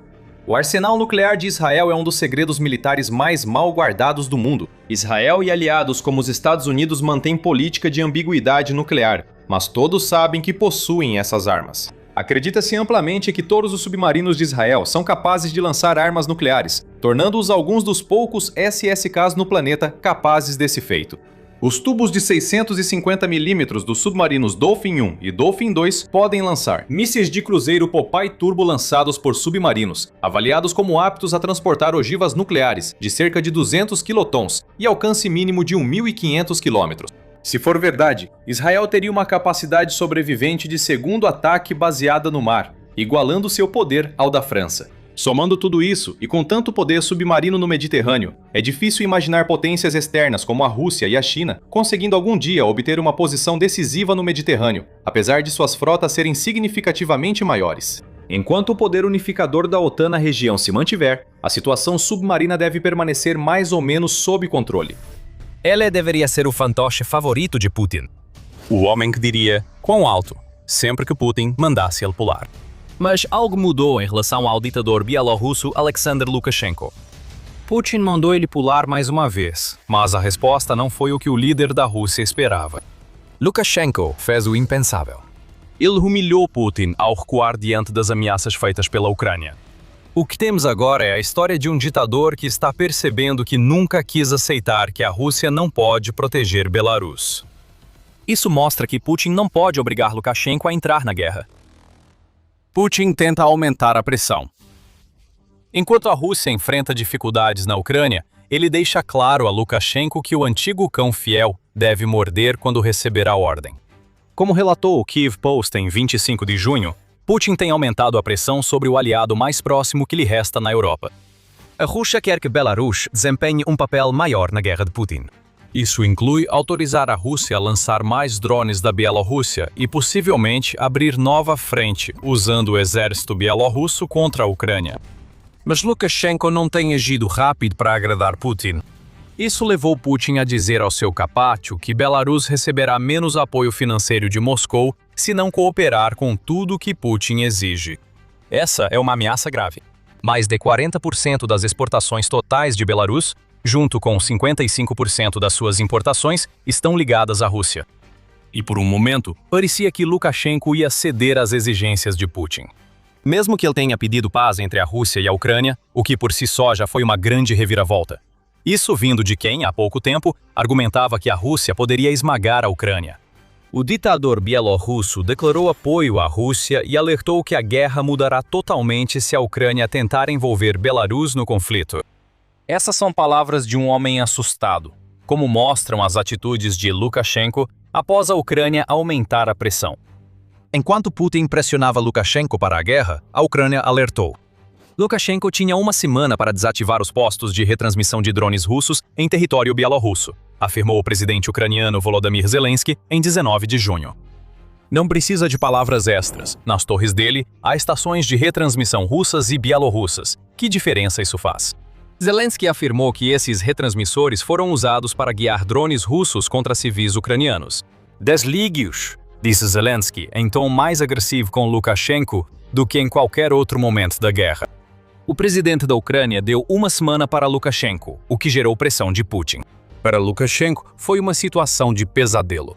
O arsenal nuclear de Israel é um dos segredos militares mais mal guardados do mundo. Israel e aliados como os Estados Unidos mantêm política de ambiguidade nuclear, mas todos sabem que possuem essas armas. Acredita-se amplamente que todos os submarinos de Israel são capazes de lançar armas nucleares, tornando-os alguns dos poucos SSKs no planeta capazes desse feito. Os tubos de 650 mm dos submarinos Dolphin 1 e Dolphin 2 podem lançar mísseis de cruzeiro Popeye Turbo lançados por submarinos, avaliados como aptos a transportar ogivas nucleares de cerca de 200 quilotons e alcance mínimo de 1.500 km. Se for verdade, Israel teria uma capacidade sobrevivente de segundo ataque baseada no mar, igualando seu poder ao da França. Somando tudo isso, e com tanto poder submarino no Mediterrâneo, é difícil imaginar potências externas como a Rússia e a China conseguindo algum dia obter uma posição decisiva no Mediterrâneo, apesar de suas frotas serem significativamente maiores. Enquanto o poder unificador da OTAN na região se mantiver, a situação submarina deve permanecer mais ou menos sob controle.
Ele deveria ser o fantoche favorito de Putin. O homem que diria quão alto, sempre que Putin mandasse ele pular. Mas algo mudou em relação ao ditador bielorrusso Alexander Lukashenko. Putin mandou ele pular mais uma vez, mas a resposta não foi o que o líder da Rússia esperava. Lukashenko fez o impensável. Ele humilhou Putin ao recuar diante das ameaças feitas pela Ucrânia. O que temos agora é a história de um ditador que está percebendo que nunca quis aceitar que a Rússia não pode proteger Belarus. Isso mostra que Putin não pode obrigar Lukashenko a entrar na guerra. Putin tenta aumentar a pressão. Enquanto a Rússia enfrenta dificuldades na Ucrânia, ele deixa claro a Lukashenko que o antigo cão fiel deve morder quando receber a ordem. Como relatou o Kyiv Post em 25 de junho, Putin tem aumentado a pressão sobre o aliado mais próximo que lhe resta na Europa. A Rússia quer que Belarus desempenhe um papel maior na guerra de Putin. Isso inclui autorizar a Rússia a lançar mais drones da Bielorrússia e possivelmente abrir nova frente usando o exército bielorrusso contra a Ucrânia. Mas Lukashenko não tem agido rápido para agradar Putin. Isso levou Putin a dizer ao seu capatio que Belarus receberá menos apoio financeiro de Moscou se não cooperar com tudo que Putin exige. Essa é uma ameaça grave. Mais de 40% das exportações totais de Belarus, junto com 55% das suas importações, estão ligadas à Rússia. E por um momento, parecia que Lukashenko ia ceder às exigências de Putin. Mesmo que ele tenha pedido paz entre a Rússia e a Ucrânia, o que por si só já foi uma grande reviravolta. Isso vindo de quem, há pouco tempo, argumentava que a Rússia poderia esmagar a Ucrânia. O ditador bielorrusso declarou apoio à Rússia e alertou que a guerra mudará totalmente se a Ucrânia tentar envolver Belarus no conflito. Essas são palavras de um homem assustado, como mostram as atitudes de Lukashenko após a Ucrânia aumentar a pressão. Enquanto Putin pressionava Lukashenko para a guerra, a Ucrânia alertou. Lukashenko tinha uma semana para desativar os postos de retransmissão de drones russos em território bielorrusso, afirmou o presidente ucraniano Volodymyr Zelensky em 19 de junho. Não precisa de palavras extras. Nas torres dele, há estações de retransmissão russas e bielorrussas. Que diferença isso faz? Zelensky afirmou que esses retransmissores foram usados para guiar drones russos contra civis ucranianos. Desligue-os, disse Zelensky em tom mais agressivo com Lukashenko do que em qualquer outro momento da guerra. O presidente da Ucrânia deu uma semana para Lukashenko, o que gerou pressão de Putin. Para Lukashenko, foi uma situação de pesadelo.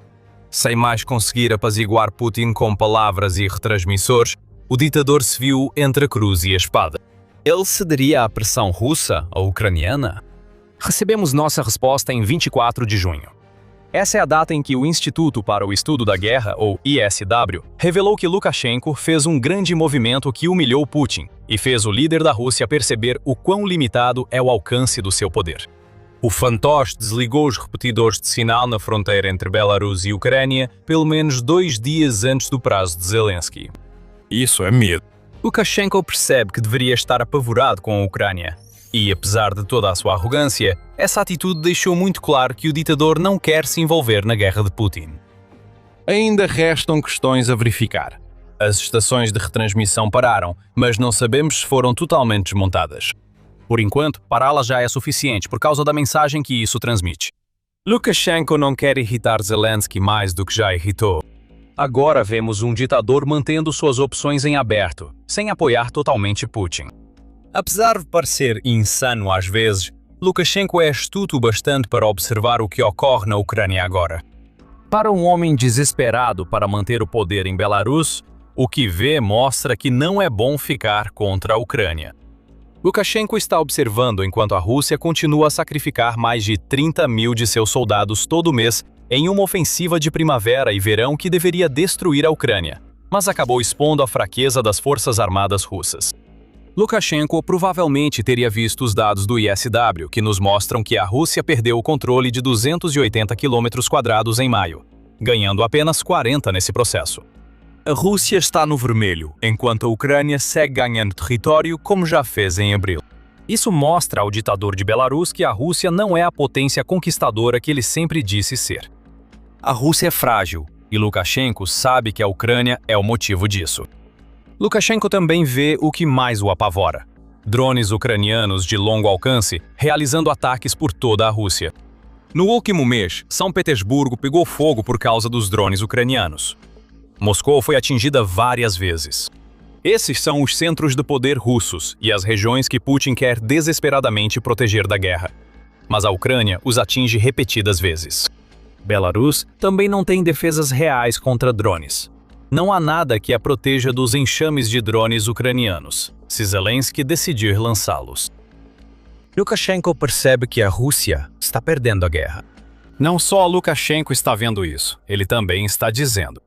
Sem mais conseguir apaziguar Putin com palavras e retransmissores, o ditador se viu entre a cruz e a espada. Ele cederia à pressão russa ou ucraniana? Recebemos nossa resposta em 24 de junho. Essa é a data em que o Instituto para o Estudo da Guerra, ou ISW, revelou que Lukashenko fez um grande movimento que humilhou Putin e fez o líder da Rússia perceber o quão limitado é o alcance do seu poder. O fantoche desligou os repetidores de sinal na fronteira entre Belarus e Ucrânia pelo menos 2 dias antes do prazo de Zelensky. Isso é medo. Lukashenko percebe que deveria estar apavorado com a Ucrânia. E, apesar de toda a sua arrogância, essa atitude deixou muito claro que o ditador não quer se envolver na guerra de Putin. Ainda restam questões a verificar. As estações de retransmissão pararam, mas não sabemos se foram totalmente desmontadas. Por enquanto, pará-las já é suficiente por causa da mensagem que isso transmite. Lukashenko não quer irritar Zelensky mais do que já irritou. Agora vemos um ditador mantendo suas opções em aberto, sem apoiar totalmente Putin. Apesar de parecer insano às vezes, Lukashenko é astuto bastante para observar o que ocorre na Ucrânia agora. Para um homem desesperado para manter o poder em Belarus, o que vê mostra que não é bom ficar contra a Ucrânia. Lukashenko está observando enquanto a Rússia continua a sacrificar mais de 30 mil de seus soldados todo mês em uma ofensiva de primavera e verão que deveria destruir a Ucrânia, mas acabou expondo a fraqueza das forças armadas russas. Lukashenko provavelmente teria visto os dados do ISW, que nos mostram que a Rússia perdeu o controle de 280 km² em maio, ganhando apenas 40 nesse processo. A Rússia está no vermelho, enquanto a Ucrânia segue ganhando território como já fez em abril. Isso mostra ao ditador de Belarus que a Rússia não é a potência conquistadora que ele sempre disse ser. A Rússia é frágil, e Lukashenko sabe que a Ucrânia é o motivo disso. Lukashenko também vê o que mais o apavora: drones ucranianos de longo alcance realizando ataques por toda a Rússia. No último mês, São Petersburgo pegou fogo por causa dos drones ucranianos. Moscou foi atingida várias vezes. Esses são os centros de poder russos e as regiões que Putin quer desesperadamente proteger da guerra. Mas a Ucrânia os atinge repetidas vezes. Belarus também não tem defesas reais contra drones. Não há nada que a proteja dos enxames de drones ucranianos, se Zelensky decidir lançá-los. Lukashenko percebe que a Rússia está perdendo a guerra. Não só Lukashenko está vendo isso, ele também está dizendo.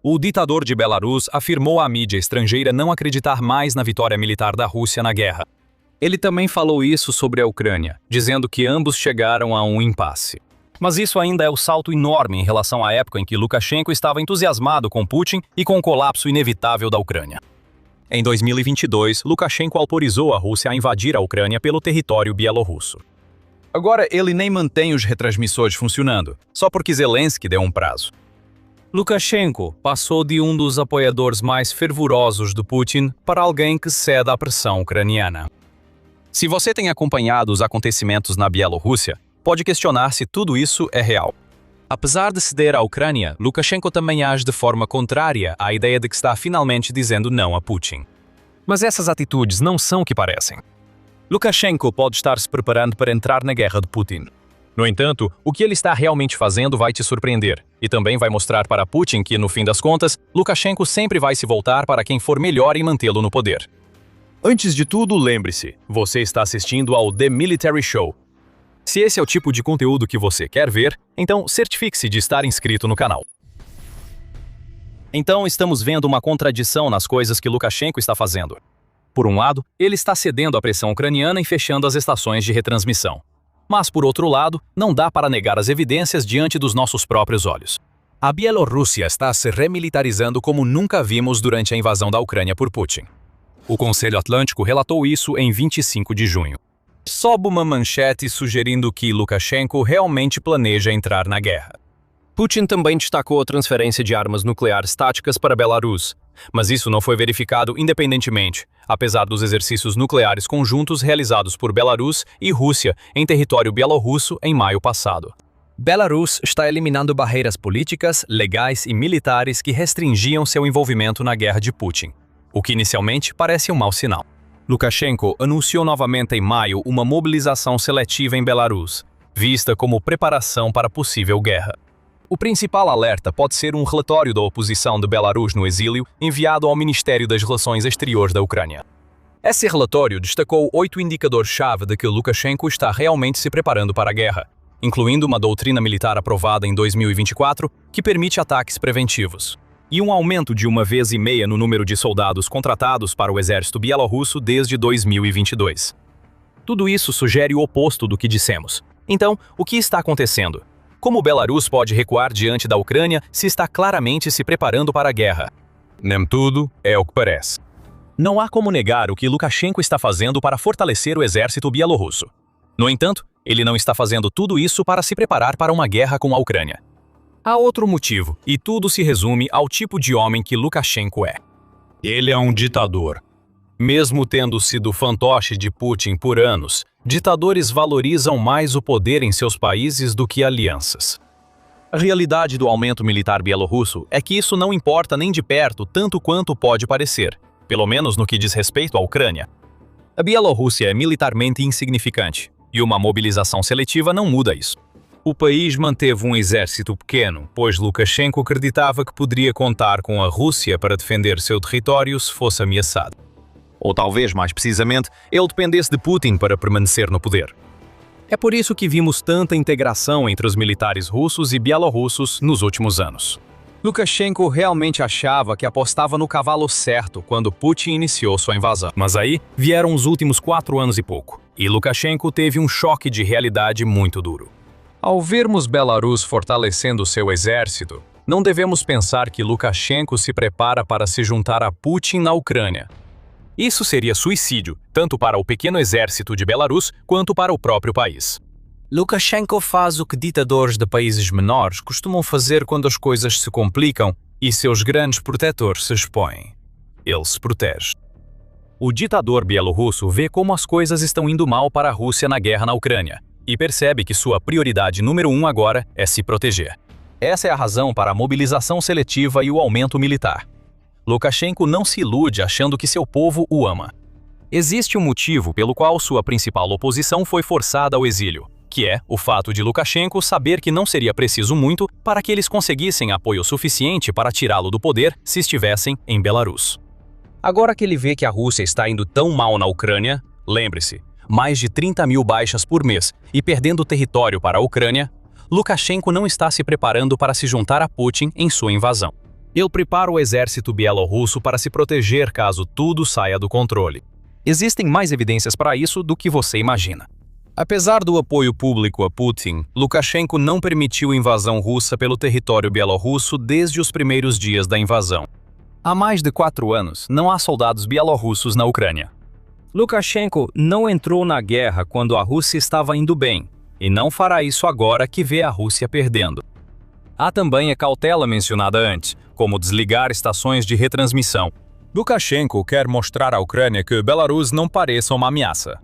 O ditador de Belarus afirmou à mídia estrangeira não acreditar mais na vitória militar da Rússia na guerra. Ele também falou isso sobre a Ucrânia, dizendo que ambos chegaram a um impasse. Mas isso ainda é o salto enorme em relação à época em que Lukashenko estava entusiasmado com Putin e com o colapso inevitável da Ucrânia. Em 2022, Lukashenko autorizou a Rússia a invadir a Ucrânia pelo território bielorrusso. Agora ele nem mantém os retransmissores funcionando, só porque Zelensky deu um prazo. Lukashenko passou de um dos apoiadores mais fervorosos do Putin para alguém que cede à pressão ucraniana. Se você tem acompanhado os acontecimentos na Bielorrússia, pode questionar se tudo isso é real. Apesar de ceder à Ucrânia, Lukashenko também age de forma contrária à ideia de que está finalmente dizendo não a Putin. Mas essas atitudes não são o que parecem. Lukashenko pode estar se preparando para entrar na guerra de Putin. No entanto, o que ele está realmente fazendo vai te surpreender, e também vai mostrar para Putin que, no fim das contas, Lukashenko sempre vai se voltar para quem for melhor em mantê-lo no poder. Antes de tudo, lembre-se, você está assistindo ao The Military Show. Se esse é o tipo de conteúdo que você quer ver, então certifique-se de estar inscrito no canal. Então estamos vendo uma contradição nas coisas que Lukashenko está fazendo. Por um lado, ele está cedendo à pressão ucraniana e fechando as estações de retransmissão. Mas, por outro lado, não dá para negar as evidências diante dos nossos próprios olhos. A Bielorrússia está se remilitarizando como nunca vimos durante a invasão da Ucrânia por Putin. O Conselho Atlântico relatou isso em 25 de junho. Sob uma manchete sugerindo que Lukashenko realmente planeja entrar na guerra. Putin também destacou a transferência de armas nucleares táticas para Belarus, mas isso não foi verificado independentemente, apesar dos exercícios nucleares conjuntos realizados por Belarus e Rússia em território bielorrusso em maio passado. Belarus está eliminando barreiras políticas, legais e militares que restringiam seu envolvimento na guerra de Putin, o que inicialmente parece um mau sinal. Lukashenko anunciou novamente em maio uma mobilização seletiva em Belarus, vista como preparação para possível guerra. O principal alerta pode ser um relatório da oposição de Belarus no exílio enviado ao Ministério das Relações Exteriores da Ucrânia. Esse relatório destacou 8 indicadores-chave de que Lukashenko está realmente se preparando para a guerra, incluindo uma doutrina militar aprovada em 2024 que permite ataques preventivos, e um aumento de 1,5 vezes no número de soldados contratados para o exército bielorrusso desde 2022. Tudo isso sugere o oposto do que dissemos. Então, o que está acontecendo? Como Belarus pode recuar diante da Ucrânia se está claramente se preparando para a guerra? Nem tudo é o que parece. Não há como negar o que Lukashenko está fazendo para fortalecer o exército bielorrusso. No entanto, ele não está fazendo tudo isso para se preparar para uma guerra com a Ucrânia. Há outro motivo, e tudo se resume ao tipo de homem que Lukashenko é. Ele é um ditador. Mesmo tendo sido fantoche de Putin por anos, ditadores valorizam mais o poder em seus países do que alianças. A realidade do aumento militar bielorrusso é que isso não importa nem de perto tanto quanto pode parecer, pelo menos no que diz respeito à Ucrânia. A Bielorrússia é militarmente insignificante, e uma mobilização seletiva não muda isso. O país manteve um exército pequeno, pois Lukashenko acreditava que poderia contar com a Rússia para defender seu território se fosse ameaçado. Ou talvez, mais precisamente, ele dependesse de Putin para permanecer no poder. É por isso que vimos tanta integração entre os militares russos e bielorrussos nos últimos anos. Lukashenko realmente achava que apostava no cavalo certo quando Putin iniciou sua invasão. Mas aí vieram os últimos 4 anos e pouco, e Lukashenko teve um choque de realidade muito duro. Ao vermos Belarus fortalecendo seu exército, não devemos pensar que Lukashenko se prepara para se juntar a Putin na Ucrânia. Isso seria suicídio, tanto para o pequeno exército de Belarus quanto para o próprio país. Lukashenko faz o que ditadores de países menores costumam fazer quando as coisas se complicam e seus grandes protetores se expõem. Ele se protege. O ditador bielorrusso vê como as coisas estão indo mal para a Rússia na guerra na Ucrânia e percebe que sua prioridade número 1 agora é se proteger. Essa é a razão para a mobilização seletiva e o aumento militar. Lukashenko não se ilude achando que seu povo o ama. Existe um motivo pelo qual sua principal oposição foi forçada ao exílio, que é o fato de Lukashenko saber que não seria preciso muito para que eles conseguissem apoio suficiente para tirá-lo do poder se estivessem em Belarus. Agora que ele vê que a Rússia está indo tão mal na Ucrânia, lembre-se, mais de 30 mil baixas por mês e perdendo território para a Ucrânia, Lukashenko não está se preparando para se juntar a Putin em sua invasão. Ele prepara o exército bielorrusso para se proteger caso tudo saia do controle. Existem mais evidências para isso do que você imagina. Apesar do apoio público a Putin, Lukashenko não permitiu invasão russa pelo território bielorrusso desde os primeiros dias da invasão. Há mais de 4 anos, não há soldados bielorrussos na Ucrânia. Lukashenko não entrou na guerra quando a Rússia estava indo bem, e não fará isso agora que vê a Rússia perdendo. Há também a cautela mencionada antes, como desligar estações de retransmissão. Lukashenko quer mostrar à Ucrânia que Belarus não pareça uma ameaça.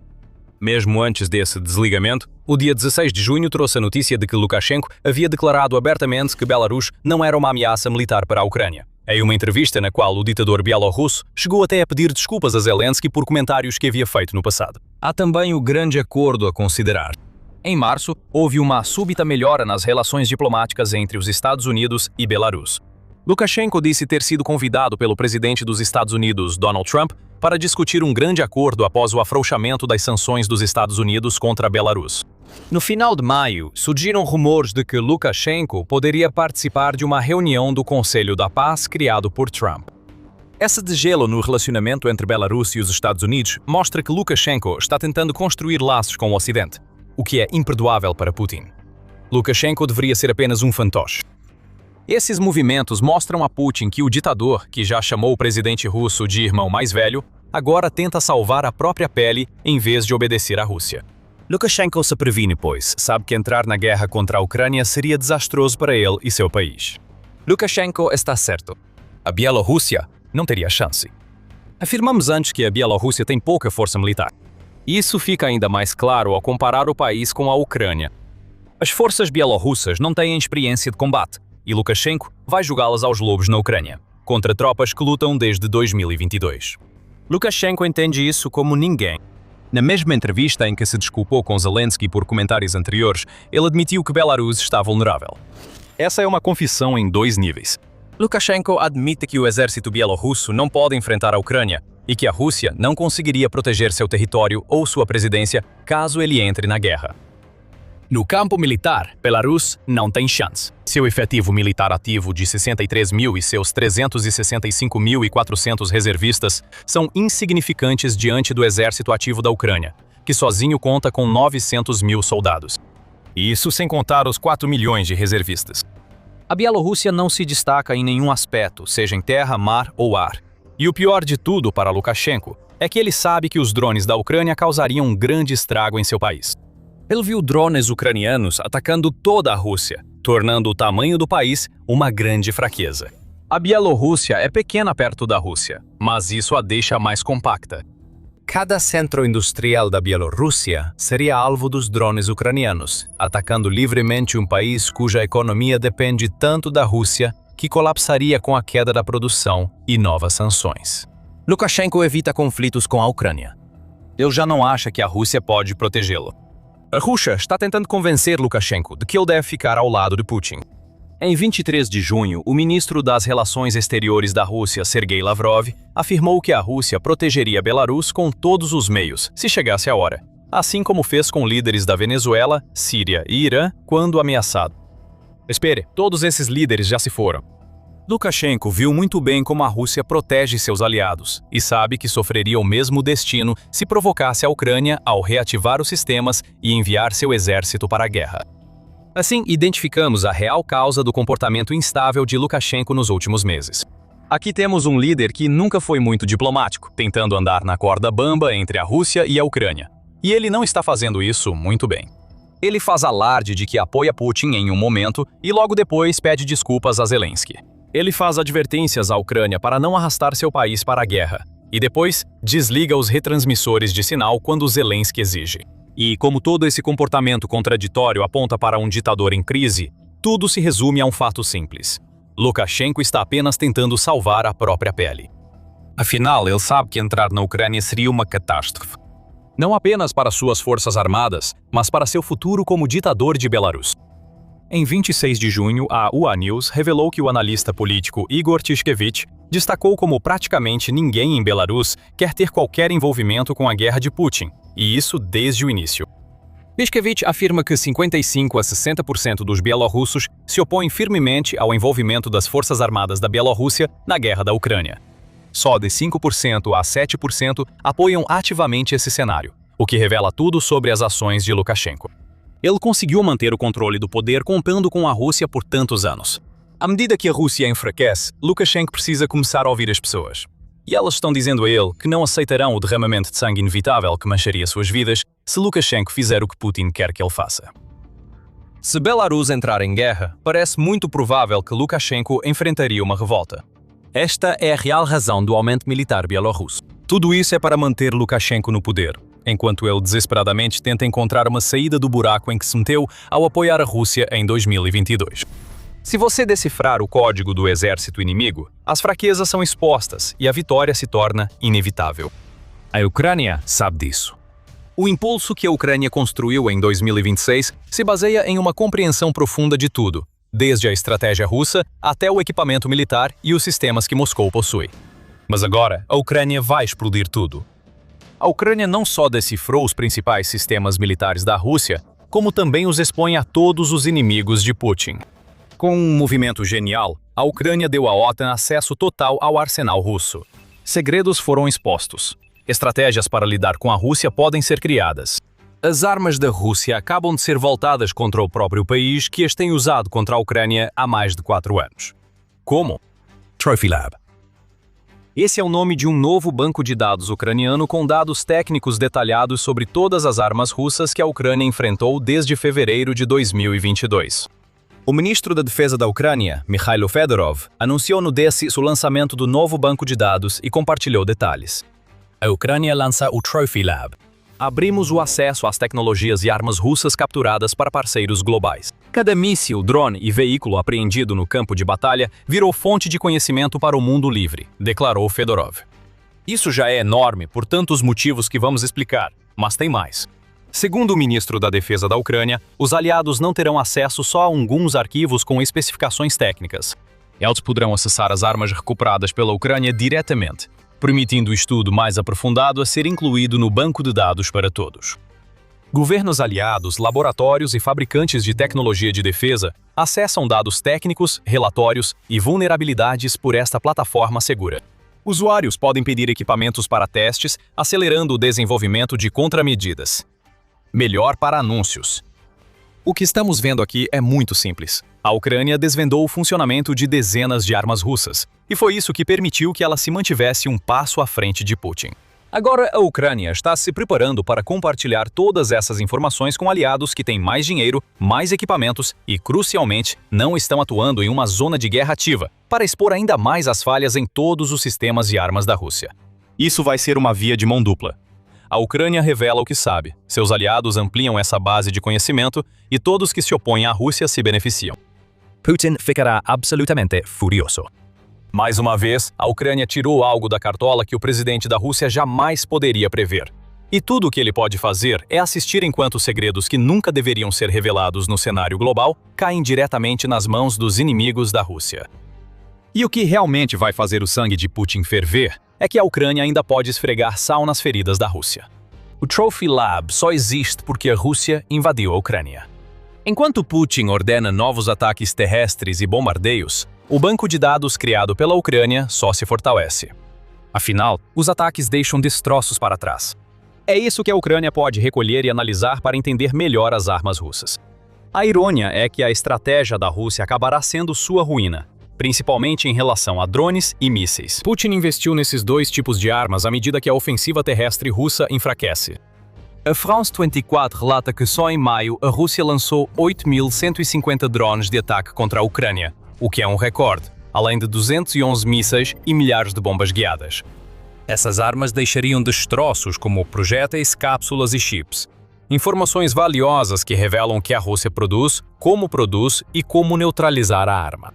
Mesmo antes desse desligamento, o dia 16 de junho trouxe a notícia de que Lukashenko havia declarado abertamente que Belarus não era uma ameaça militar para a Ucrânia. Em uma entrevista na qual o ditador bielorrusso chegou até a pedir desculpas a Zelensky por comentários que havia feito no passado. Há também o grande acordo a considerar. Em março, houve uma súbita melhora nas relações diplomáticas entre os Estados Unidos e Belarus. Lukashenko disse ter sido convidado pelo presidente dos Estados Unidos, Donald Trump, para discutir um grande acordo após o afrouxamento das sanções dos Estados Unidos contra Belarus. No final de maio, surgiram rumores de que Lukashenko poderia participar de uma reunião do Conselho da Paz criado por Trump. Esse degelo no relacionamento entre Belarus e os Estados Unidos mostra que Lukashenko está tentando construir laços com o Ocidente, o que é imperdoável para Putin. Lukashenko deveria ser apenas um fantoche. Esses movimentos mostram a Putin que o ditador, que já chamou o presidente russo de irmão mais velho, agora tenta salvar a própria pele em vez de obedecer à Rússia. Lukashenko se previne, pois sabe que entrar na guerra contra a Ucrânia seria desastroso para ele e seu país. Lukashenko está certo. A Bielorrússia não teria chance. Afirmamos antes que a Bielorrússia tem pouca força militar. Isso fica ainda mais claro ao comparar o país com a Ucrânia. As forças bielorrussas não têm experiência de combate, e Lukashenko vai jogá-las aos lobos na Ucrânia, contra tropas que lutam desde 2022. Lukashenko entende isso como ninguém. Na mesma entrevista em que se desculpou com Zelensky por comentários anteriores, ele admitiu que Belarus está vulnerável. Essa é uma confissão em 2 níveis. Lukashenko admite que o exército bielorrusso não pode enfrentar a Ucrânia e que a Rússia não conseguiria proteger seu território ou sua presidência caso ele entre na guerra. No campo militar, Belarus não tem chance. Seu efetivo militar ativo de 63 mil e seus 365.400 reservistas são insignificantes diante do exército ativo da Ucrânia, que sozinho conta com 900 mil soldados. Isso sem contar os 4 milhões de reservistas. A Bielorrússia não se destaca em nenhum aspecto, seja em terra, mar ou ar. E o pior de tudo para Lukashenko é que ele sabe que os drones da Ucrânia causariam um grande estrago em seu país. Ele viu drones ucranianos atacando toda a Rússia, tornando o tamanho do país uma grande fraqueza. A Bielorrússia é pequena perto da Rússia, mas isso a deixa mais compacta. Cada centro industrial da Bielorrússia seria alvo dos drones ucranianos, atacando livremente um país cuja economia depende tanto da Rússia que colapsaria com a queda da produção e novas sanções. Lukashenko evita conflitos com a Ucrânia. Ele já não acha que a Rússia pode protegê-lo. A Rússia está tentando convencer Lukashenko de que ele deve ficar ao lado de Putin. Em 23 de junho, o ministro das Relações Exteriores da Rússia, Sergei Lavrov, afirmou que a Rússia protegeria Belarus com todos os meios, se chegasse a hora, assim como fez com líderes da Venezuela, Síria e Irã quando ameaçado. Espere, todos esses líderes já se foram. Lukashenko viu muito bem como a Rússia protege seus aliados e sabe que sofreria o mesmo destino se provocasse a Ucrânia ao reativar os sistemas e enviar seu exército para a guerra. Assim, identificamos a real causa do comportamento instável de Lukashenko nos últimos meses. Aqui temos um líder que nunca foi muito diplomático, tentando andar na corda bamba entre a Rússia e a Ucrânia. E ele não está fazendo isso muito bem. Ele faz alarde de que apoia Putin em um momento e logo depois pede desculpas a Zelensky. Ele faz advertências à Ucrânia para não arrastar seu país para a guerra, e depois desliga os retransmissores de sinal quando Zelensky exige. E como todo esse comportamento contraditório aponta para um ditador em crise, tudo se resume a um fato simples. Lukashenko está apenas tentando salvar a própria pele. Afinal, ele sabe que entrar na Ucrânia seria uma catástrofe. Não apenas para suas forças armadas, mas para seu futuro como ditador de Belarus. Em 26 de junho, a UA News revelou que o analista político Igor Tishkevich destacou como praticamente ninguém em Belarus quer ter qualquer envolvimento com a guerra de Putin, e isso desde o início. Tishkevich afirma que 55 a 60% dos bielorrussos se opõem firmemente ao envolvimento das forças armadas da Bielorrússia na guerra da Ucrânia. Só de 5% a 7% apoiam ativamente esse cenário, o que revela tudo sobre as ações de Lukashenko. Ele conseguiu manter o controle do poder contando com a Rússia por tantos anos. À medida que a Rússia enfraquece, Lukashenko precisa começar a ouvir as pessoas. E elas estão dizendo a ele que não aceitarão o derramamento de sangue inevitável que mancharia suas vidas se Lukashenko fizer o que Putin quer que ele faça. Se Belarus entrar em guerra, parece muito provável que Lukashenko enfrentaria uma revolta. Esta é a real razão do aumento militar bielorrusso. Tudo isso é para manter Lukashenko no poder, enquanto ele desesperadamente tenta encontrar uma saída do buraco em que se meteu ao apoiar a Rússia em 2022. Se você decifrar o código do exército inimigo, as fraquezas são expostas e a vitória se torna inevitável. A Ucrânia sabe disso. O impulso que a Ucrânia construiu em 2026 se baseia em uma compreensão profunda de tudo, desde a estratégia russa até o equipamento militar e os sistemas que Moscou possui. Mas agora, a Ucrânia vai explodir tudo. A Ucrânia não só decifrou os principais sistemas militares da Rússia, como também os expõe a todos os inimigos de Putin. Com um movimento genial, a Ucrânia deu à OTAN acesso total ao arsenal russo. Segredos foram expostos. Estratégias para lidar com a Rússia podem ser criadas. As armas da Rússia acabam de ser voltadas contra o próprio país que as tem usado contra a Ucrânia há mais de 4 anos. Como? Trophy Lab. Esse é o nome de um novo banco de dados ucraniano com dados técnicos detalhados sobre todas as armas russas que a Ucrânia enfrentou desde fevereiro de 2022. O ministro da Defesa da Ucrânia, Mikhailo Fedorov, anunciou no DESI o lançamento do novo banco de dados e compartilhou detalhes. A Ucrânia lança o Trophy Lab. Abrimos o acesso às tecnologias e armas russas capturadas para parceiros globais. Cada míssil, drone e veículo apreendido no campo de batalha virou fonte de conhecimento para o mundo livre, declarou Fedorov. Isso já é enorme por tantos motivos que vamos explicar, mas tem mais. Segundo o ministro da Defesa da Ucrânia, os aliados não terão acesso só a alguns arquivos com especificações técnicas. Eles poderão acessar as armas recuperadas pela Ucrânia diretamente, permitindo o estudo mais aprofundado a ser incluído no banco de dados para todos. Governos aliados, laboratórios e fabricantes de tecnologia de defesa acessam dados técnicos, relatórios e vulnerabilidades por esta plataforma segura. Usuários podem pedir equipamentos para testes, acelerando o desenvolvimento de contramedidas. Melhor para anúncios. O que estamos vendo aqui é muito simples. A Ucrânia desvendou o funcionamento de dezenas de armas russas, e foi isso que permitiu que ela se mantivesse um passo à frente de Putin. Agora, a Ucrânia está se preparando para compartilhar todas essas informações com aliados que têm mais dinheiro, mais equipamentos e, crucialmente, não estão atuando em uma zona de guerra ativa, para expor ainda mais as falhas em todos os sistemas de armas da Rússia. Isso vai ser uma via de mão dupla. A Ucrânia revela o que sabe, seus aliados ampliam essa base de conhecimento e todos que se opõem à Rússia se beneficiam. Putin ficará absolutamente furioso. Mais uma vez, a Ucrânia tirou algo da cartola que o presidente da Rússia jamais poderia prever. E tudo o que ele pode fazer é assistir enquanto segredos que nunca deveriam ser revelados no cenário global caem diretamente nas mãos dos inimigos da Rússia. E o que realmente vai fazer o sangue de Putin ferver é que a Ucrânia ainda pode esfregar sal nas feridas da Rússia. O Trophy Lab só existe porque a Rússia invadiu a Ucrânia. Enquanto Putin ordena novos ataques terrestres e bombardeios, o banco de dados criado pela Ucrânia só se fortalece. Afinal, os ataques deixam destroços para trás. É isso que a Ucrânia pode recolher e analisar para entender melhor as armas russas. A irônia é que a estratégia da Rússia acabará sendo sua ruína, principalmente em relação a drones e mísseis. Putin investiu nesses dois tipos de armas à medida que a ofensiva terrestre russa enfraquece. A France 24 relata que só em maio a Rússia lançou 8.150 drones de ataque contra a Ucrânia, o que é um recorde, além de 211 mísseis e milhares de bombas guiadas. Essas armas deixariam destroços como projéteis, cápsulas e chips. Informações valiosas que revelam o que a Rússia produz e como neutralizar a arma.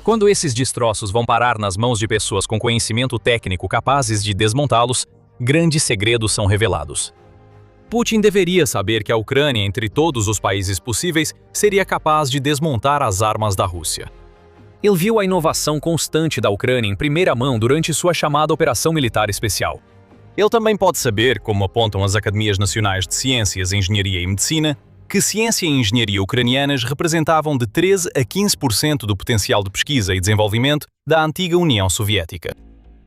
Quando esses destroços vão parar nas mãos de pessoas com conhecimento técnico capazes de desmontá-los, grandes segredos são revelados. Putin deveria saber que a Ucrânia, entre todos os países possíveis, seria capaz de desmontar as armas da Rússia. Ele viu a inovação constante da Ucrânia em primeira mão durante sua chamada Operação Militar Especial. Ele também pode saber, como apontam as Academias Nacionais de Ciências, Engenharia e Medicina, que ciência e engenharia ucranianas representavam de 13% a 15% do potencial de pesquisa e desenvolvimento da antiga União Soviética.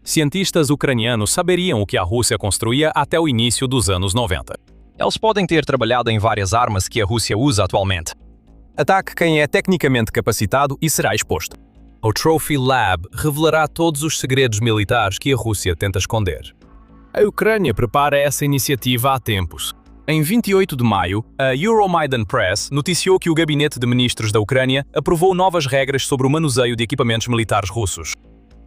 Cientistas ucranianos saberiam o que a Rússia construía até o início dos anos 90. Eles podem ter trabalhado em várias armas que a Rússia usa atualmente. Ataque quem é tecnicamente capacitado e será exposto. O Trophy Lab revelará todos os segredos militares que a Rússia tenta esconder. A Ucrânia prepara essa iniciativa há tempos. Em 28 de maio, a Euromaidan Press noticiou que o Gabinete de Ministros da Ucrânia aprovou novas regras sobre o manuseio de equipamentos militares russos.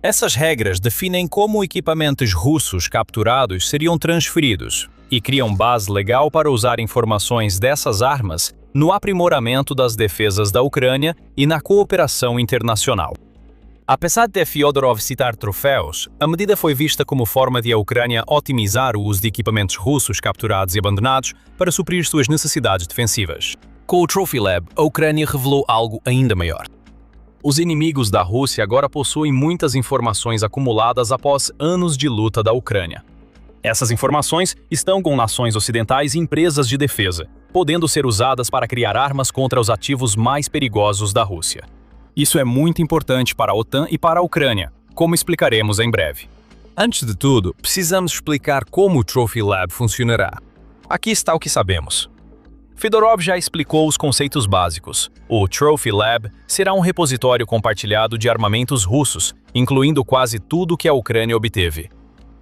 Essas regras definem como equipamentos russos capturados seriam transferidos e criam base legal para usar informações dessas armas no aprimoramento das defesas da Ucrânia e na cooperação internacional. Apesar de Fyodorov citar troféus, a medida foi vista como forma de a Ucrânia otimizar o uso de equipamentos russos capturados e abandonados para suprir suas necessidades defensivas. Com o Trophy Lab, a Ucrânia revelou algo ainda maior. Os inimigos da Rússia agora possuem muitas informações acumuladas após anos de luta da Ucrânia. Essas informações estão com nações ocidentais e empresas de defesa, podendo ser usadas para criar armas contra os ativos mais perigosos da Rússia. Isso é muito importante para a OTAN e para a Ucrânia, como explicaremos em breve. Antes de tudo, precisamos explicar como o Trophy Lab funcionará. Aqui está o que sabemos. Fedorov já explicou os conceitos básicos. O Trophy Lab será um repositório compartilhado de armamentos russos, incluindo quase tudo que a Ucrânia obteve.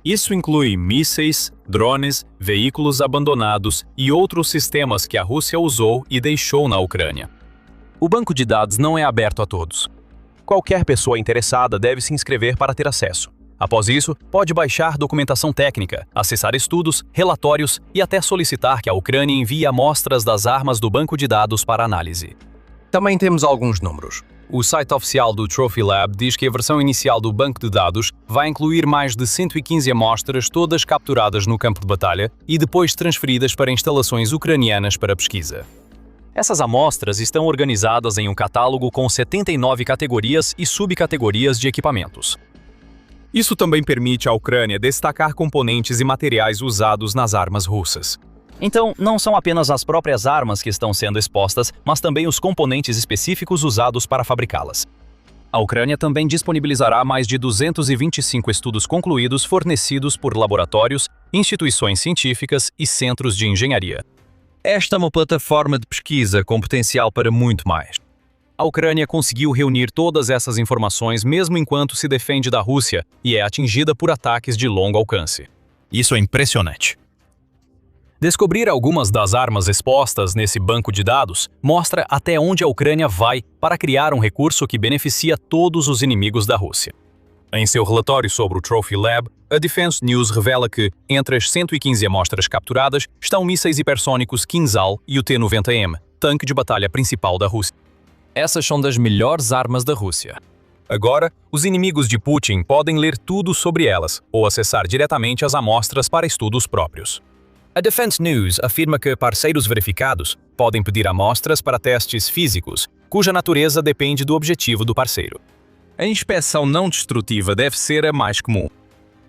Isso inclui mísseis, drones, veículos abandonados e outros sistemas que a Rússia usou e deixou na Ucrânia. O banco de dados não é aberto a todos. Qualquer pessoa interessada deve se inscrever para ter acesso. Após isso, pode baixar documentação técnica, acessar estudos, relatórios e até solicitar que a Ucrânia envie amostras das armas do banco de dados para análise.
Também temos alguns números.
O site oficial do Trophy Lab diz que a versão inicial do banco de dados vai incluir mais de 115 amostras, todas capturadas no campo de batalha e depois transferidas para instalações ucranianas para pesquisa. Essas amostras estão organizadas em um catálogo com 79 categorias e subcategorias de equipamentos. Isso também permite à Ucrânia destacar componentes e materiais usados nas armas russas. Então, não são apenas as próprias armas que estão sendo expostas, mas também os componentes específicos usados para fabricá-las. A Ucrânia também disponibilizará mais de 225 estudos concluídos fornecidos por laboratórios, instituições científicas e centros de engenharia. Esta é uma plataforma de pesquisa com potencial para muito mais. A Ucrânia conseguiu reunir todas essas informações mesmo enquanto se defende da Rússia e é atingida por ataques de longo alcance. Isso é impressionante. Descobrir algumas das armas expostas nesse banco de dados mostra até onde a Ucrânia vai para criar um recurso que beneficia todos os inimigos da Rússia. Em seu relatório sobre o Trophy Lab, a Defense News revela que, entre as 115 amostras capturadas, estão mísseis hipersônicos Kinzhal e o T-90M, tanque de batalha principal da Rússia. Essas são das melhores armas da Rússia. Agora, os inimigos de Putin podem ler tudo sobre elas ou acessar diretamente as amostras para estudos próprios. A Defense News afirma que parceiros verificados podem pedir amostras para testes físicos, cuja natureza depende do objetivo do parceiro. A inspeção não destrutiva deve ser a mais comum.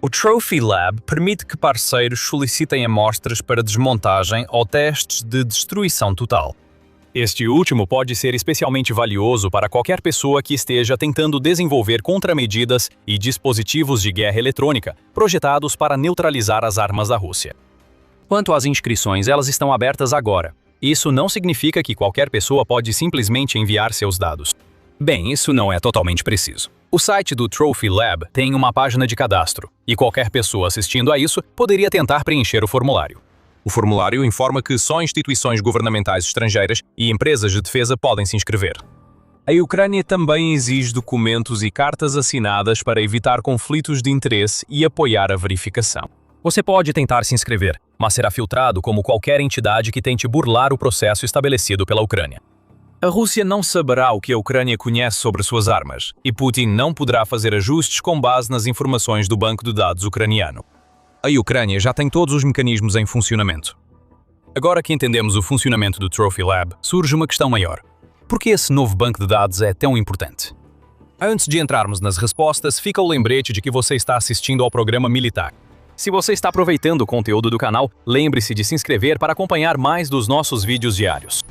O Trophy Lab permite que parceiros solicitem amostras para desmontagem ou testes de destruição total. Este último pode ser especialmente valioso para qualquer pessoa que esteja tentando desenvolver contramedidas e dispositivos de guerra eletrônica projetados para neutralizar as armas da Rússia. Quanto às inscrições, elas estão abertas agora. Isso não significa que qualquer pessoa pode simplesmente enviar seus dados. Bem, isso não é totalmente preciso. O site do Trophy Lab tem uma página de cadastro, e qualquer pessoa assistindo a isso poderia tentar preencher o formulário. O formulário informa que só instituições governamentais estrangeiras e empresas de defesa podem se inscrever. A Ucrânia também exige documentos e cartas assinadas para evitar conflitos de interesse e apoiar a verificação. Você pode tentar se inscrever, mas será filtrado como qualquer entidade que tente burlar o processo estabelecido pela Ucrânia. A Rússia não saberá o que a Ucrânia conhece sobre suas armas, e Putin não poderá fazer ajustes com base nas informações do banco de dados ucraniano. A Ucrânia já tem todos os mecanismos em funcionamento. Agora que entendemos o funcionamento do Trophy Lab, surge uma questão maior. Por que esse novo banco de dados é tão importante? Antes de entrarmos nas respostas, fica o lembrete de que você está assistindo ao programa militar. Se você está aproveitando o conteúdo do canal, lembre-se de se inscrever para acompanhar mais dos nossos vídeos diários.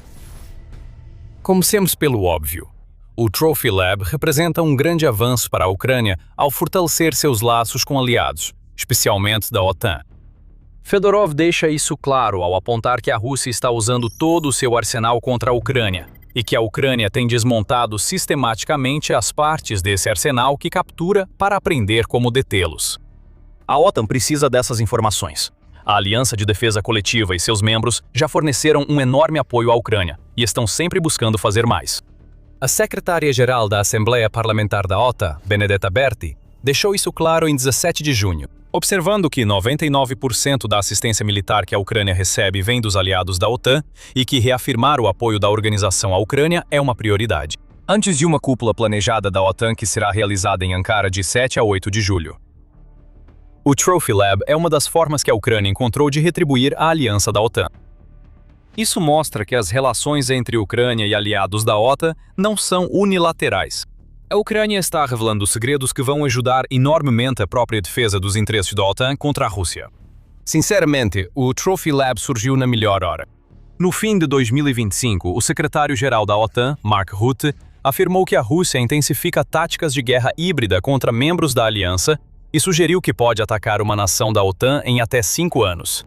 Comecemos pelo óbvio. O Trophy Lab representa um grande avanço para a Ucrânia ao fortalecer seus laços com aliados, especialmente da OTAN. Fedorov deixa isso claro ao apontar que a Rússia está usando todo o seu arsenal contra a Ucrânia e que a Ucrânia tem desmontado sistematicamente as partes desse arsenal que captura para aprender como detê-los. A OTAN precisa dessas informações. A Aliança de Defesa Coletiva e seus membros já forneceram um enorme apoio à Ucrânia e estão sempre buscando fazer mais. A secretária-geral da Assembleia Parlamentar da OTAN, Benedetta Berti, deixou isso claro em 17 de junho, observando que 99% da assistência militar que a Ucrânia recebe vem dos aliados da OTAN e que reafirmar o apoio da organização à Ucrânia é uma prioridade. Antes de uma cúpula planejada da OTAN que será realizada em Ankara de 7 a 8 de julho. O Trophy Lab é uma das formas que a Ucrânia encontrou de retribuir a aliança da OTAN. Isso mostra que as relações entre Ucrânia e aliados da OTAN não são unilaterais. A Ucrânia está revelando segredos que vão ajudar enormemente a própria defesa dos interesses da OTAN contra a Rússia. Sinceramente, o Trophy Lab surgiu na melhor hora. No fim de 2025, o secretário-geral da OTAN, Mark Rutte, afirmou que a Rússia intensifica táticas de guerra híbrida contra membros da aliança e sugeriu que pode atacar uma nação da OTAN em até 5 anos.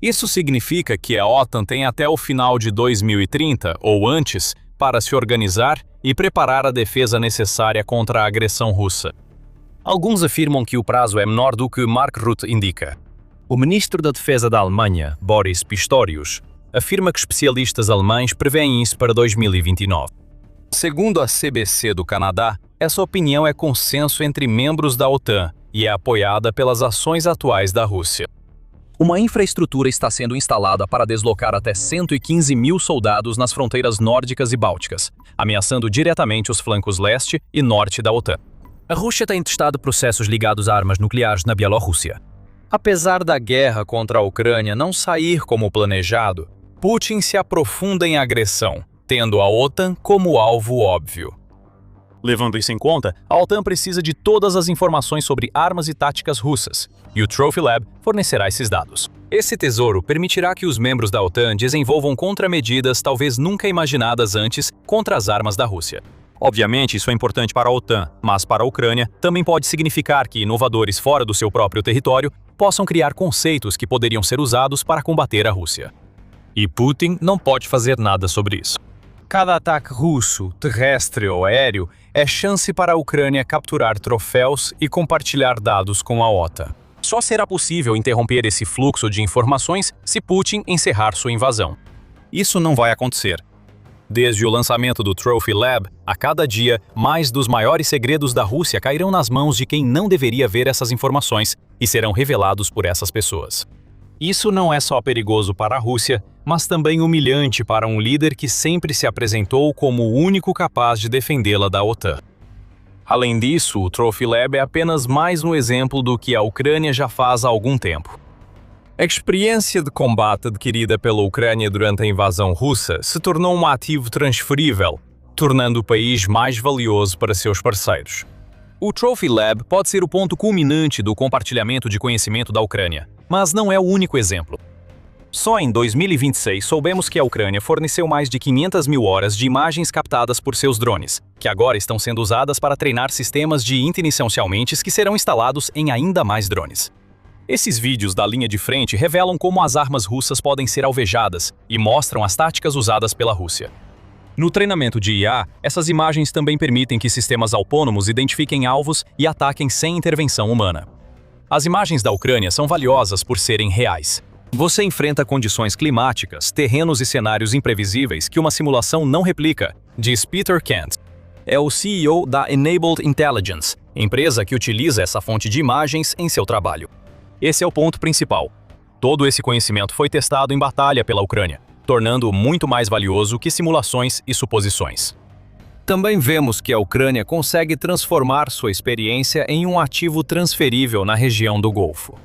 Isso significa que a OTAN tem até o final de 2030 ou antes para se organizar e preparar a defesa necessária contra a agressão russa. Alguns afirmam que o prazo é menor do que Mark Rutte indica. O ministro da Defesa da Alemanha, Boris Pistorius, afirma que especialistas alemães preveem isso para 2029. Segundo a CBC do Canadá, essa opinião é consenso entre membros da OTAN e é apoiada pelas ações atuais da Rússia. Uma infraestrutura está sendo instalada para deslocar até 115 mil soldados nas fronteiras nórdicas e bálticas, ameaçando diretamente os flancos leste e norte da OTAN. A Rússia tem testado processos ligados a armas nucleares na Bielorrússia. Apesar da guerra contra a Ucrânia não sair como planejado, Putin se aprofunda em agressão, tendo a OTAN como alvo óbvio. Levando isso em conta, a OTAN precisa de todas as informações sobre armas e táticas russas, e o Trophy Lab fornecerá esses dados. Esse tesouro permitirá que os membros da OTAN desenvolvam contramedidas talvez nunca imaginadas antes contra as armas da Rússia. Obviamente, isso é importante para a OTAN, mas para a Ucrânia também pode significar que inovadores fora do seu próprio território possam criar conceitos que poderiam ser usados para combater a Rússia. E Putin não pode fazer nada sobre isso. Cada ataque russo, terrestre ou aéreo, é chance para a Ucrânia capturar troféus e compartilhar dados com a OTAN. Só será possível interromper esse fluxo de informações se Putin encerrar sua invasão. Isso não vai acontecer. Desde o lançamento do Trophy Lab, a cada dia, mais dos maiores segredos da Rússia cairão nas mãos de quem não deveria ver essas informações e serão revelados por essas pessoas. Isso não é só perigoso para a Rússia, mas também humilhante para um líder que sempre se apresentou como o único capaz de defendê-la da OTAN. Além disso, o Trophy Lab é apenas mais um exemplo do que a Ucrânia já faz há algum tempo. A experiência de combate adquirida pela Ucrânia durante a invasão russa se tornou um ativo transferível, tornando o país mais valioso para seus parceiros. O Trophy Lab pode ser o ponto culminante do compartilhamento de conhecimento da Ucrânia, mas não é o único exemplo. Só em 2026 soubemos que a Ucrânia forneceu mais de 500 mil horas de imagens captadas por seus drones, que agora estão sendo usadas para treinar sistemas de inteligência que serão instalados em ainda mais drones. Esses vídeos da linha de frente revelam como as armas russas podem ser alvejadas e mostram as táticas usadas pela Rússia. No treinamento de IA, essas imagens também permitem que sistemas autônomos identifiquem alvos e ataquem sem intervenção humana. As imagens da Ucrânia são valiosas por serem reais. Você enfrenta condições climáticas, terrenos e cenários imprevisíveis que uma simulação não replica, diz Peter Kent. É o CEO da Enabled Intelligence, empresa que utiliza essa fonte de imagens em seu trabalho. Esse é o ponto principal. Todo esse conhecimento foi testado em batalha pela Ucrânia, tornando-o muito mais valioso que simulações e suposições. Também vemos que a Ucrânia consegue transformar sua experiência em um ativo transferível na região do Golfo.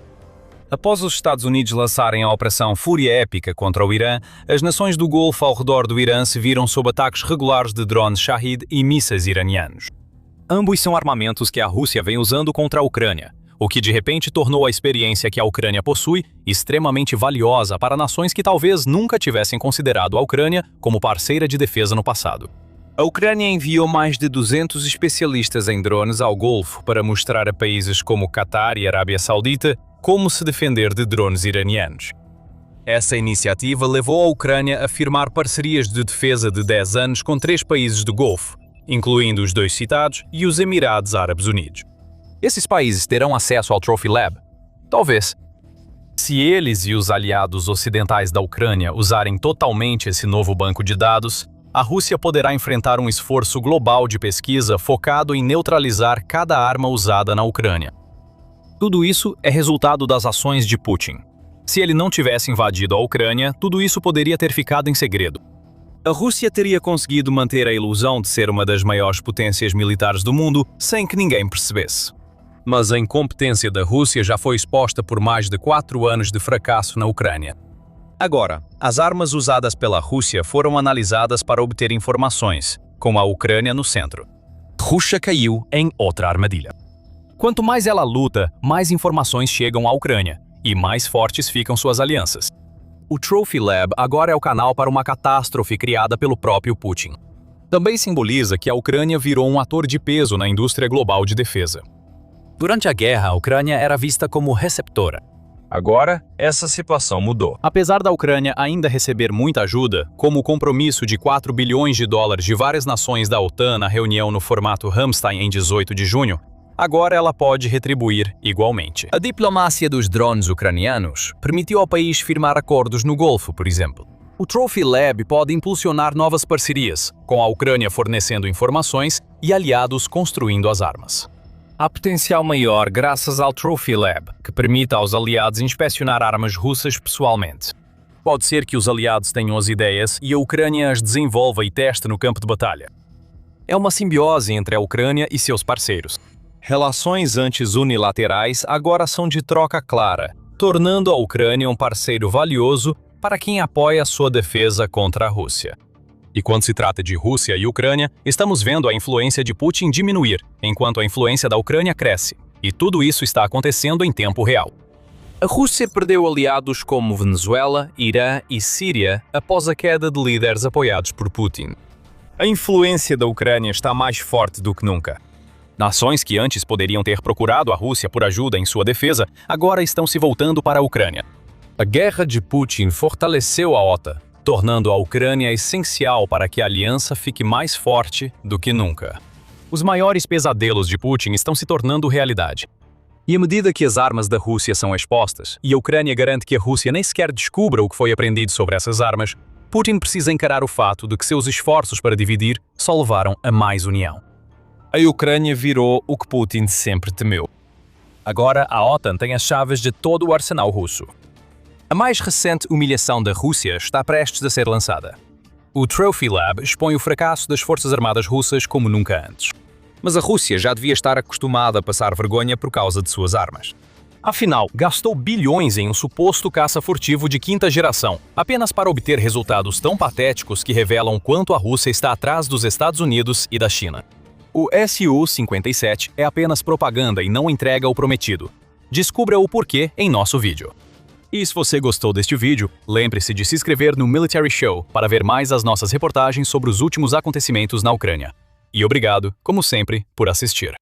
Após os Estados Unidos lançarem a Operação Fúria Épica contra o Irã, as nações do Golfo ao redor do Irã se viram sob ataques regulares de drones Shahid e mísseis iranianos. Ambos são armamentos que a Rússia vem usando contra a Ucrânia, o que de repente tornou a experiência que a Ucrânia possui extremamente valiosa para nações que talvez nunca tivessem considerado a Ucrânia como parceira de defesa no passado. A Ucrânia enviou mais de 200 especialistas em drones ao Golfo para mostrar a países como Catar e Arábia Saudita como se defender de drones iranianos. Essa iniciativa levou a Ucrânia a firmar parcerias de defesa de 10 anos com 3 países do Golfo, incluindo os 2 citados e os Emirados Árabes Unidos. Esses países terão acesso ao Trophy Lab? Talvez. Se eles e os aliados ocidentais da Ucrânia usarem totalmente esse novo banco de dados, a Rússia poderá enfrentar um esforço global de pesquisa focado em neutralizar cada arma usada na Ucrânia. Tudo isso é resultado das ações de Putin. Se ele não tivesse invadido a Ucrânia, tudo isso poderia ter ficado em segredo. A Rússia teria conseguido manter a ilusão de ser uma das maiores potências militares do mundo sem que ninguém percebesse. Mas a incompetência da Rússia já foi exposta por mais de 4 anos de fracasso na Ucrânia. Agora, as armas usadas pela Rússia foram analisadas para obter informações, com a Ucrânia no centro. Rússia caiu em outra armadilha. Quanto mais ela luta, mais informações chegam à Ucrânia, e mais fortes ficam suas alianças. O Trophy Lab agora é o canal para uma catástrofe criada pelo próprio Putin. Também simboliza que a Ucrânia virou um ator de peso na indústria global de defesa. Durante a guerra, a Ucrânia era vista como receptora.
Agora, essa situação mudou.
Apesar da Ucrânia ainda receber muita ajuda, como o compromisso de 4 bilhões de dólares de várias nações da OTAN na reunião no formato Ramstein em 18 de junho, agora ela pode retribuir igualmente.
A diplomacia dos drones ucranianos permitiu ao país firmar acordos no Golfo, por exemplo.
O Trophy Lab pode impulsionar novas parcerias, com a Ucrânia fornecendo informações e aliados construindo as armas.
Há potencial maior graças ao Trophy Lab, que permite aos aliados inspecionar armas russas pessoalmente.
Pode ser que os aliados tenham as ideias e a Ucrânia as desenvolva e teste no campo de batalha. É uma simbiose entre a Ucrânia e seus parceiros. Relações antes unilaterais agora são de troca clara, tornando a Ucrânia um parceiro valioso para quem apoia sua defesa contra a Rússia. E quando se trata de Rússia e Ucrânia, estamos vendo a influência de Putin diminuir, enquanto a influência da Ucrânia cresce. E tudo isso está acontecendo em tempo real.
A Rússia perdeu aliados como Venezuela, Irã e Síria após a queda de líderes apoiados por Putin.
A influência da Ucrânia está mais forte do que nunca. Nações que antes poderiam ter procurado a Rússia por ajuda em sua defesa, agora estão se voltando para a Ucrânia.
A guerra de Putin fortaleceu a OTAN, tornando a Ucrânia essencial para que a aliança fique mais forte do que nunca.
Os maiores pesadelos de Putin estão se tornando realidade. E à medida que as armas da Rússia são expostas, e a Ucrânia garante que a Rússia nem sequer descubra o que foi aprendido sobre essas armas, Putin precisa encarar o fato de que seus esforços para dividir só levaram a mais união.
A Ucrânia virou o que Putin sempre temeu.
Agora a OTAN tem as chaves de todo o arsenal russo.
A mais recente humilhação da Rússia está prestes a ser lançada.
O Trophy Lab expõe o fracasso das Forças Armadas russas como nunca antes.
Mas a Rússia já devia estar acostumada a passar vergonha por causa de suas armas.
Afinal, gastou bilhões em um suposto caça furtivo de quinta geração, apenas para obter resultados tão patéticos que revelam quanto a Rússia está atrás dos Estados Unidos e da China. O Su-57 é apenas propaganda e não entrega o prometido. Descubra o porquê em nosso vídeo. E se você gostou deste vídeo, lembre-se de se inscrever no Military Show para ver mais as nossas reportagens sobre os últimos acontecimentos na Ucrânia. E obrigado, como sempre, por assistir.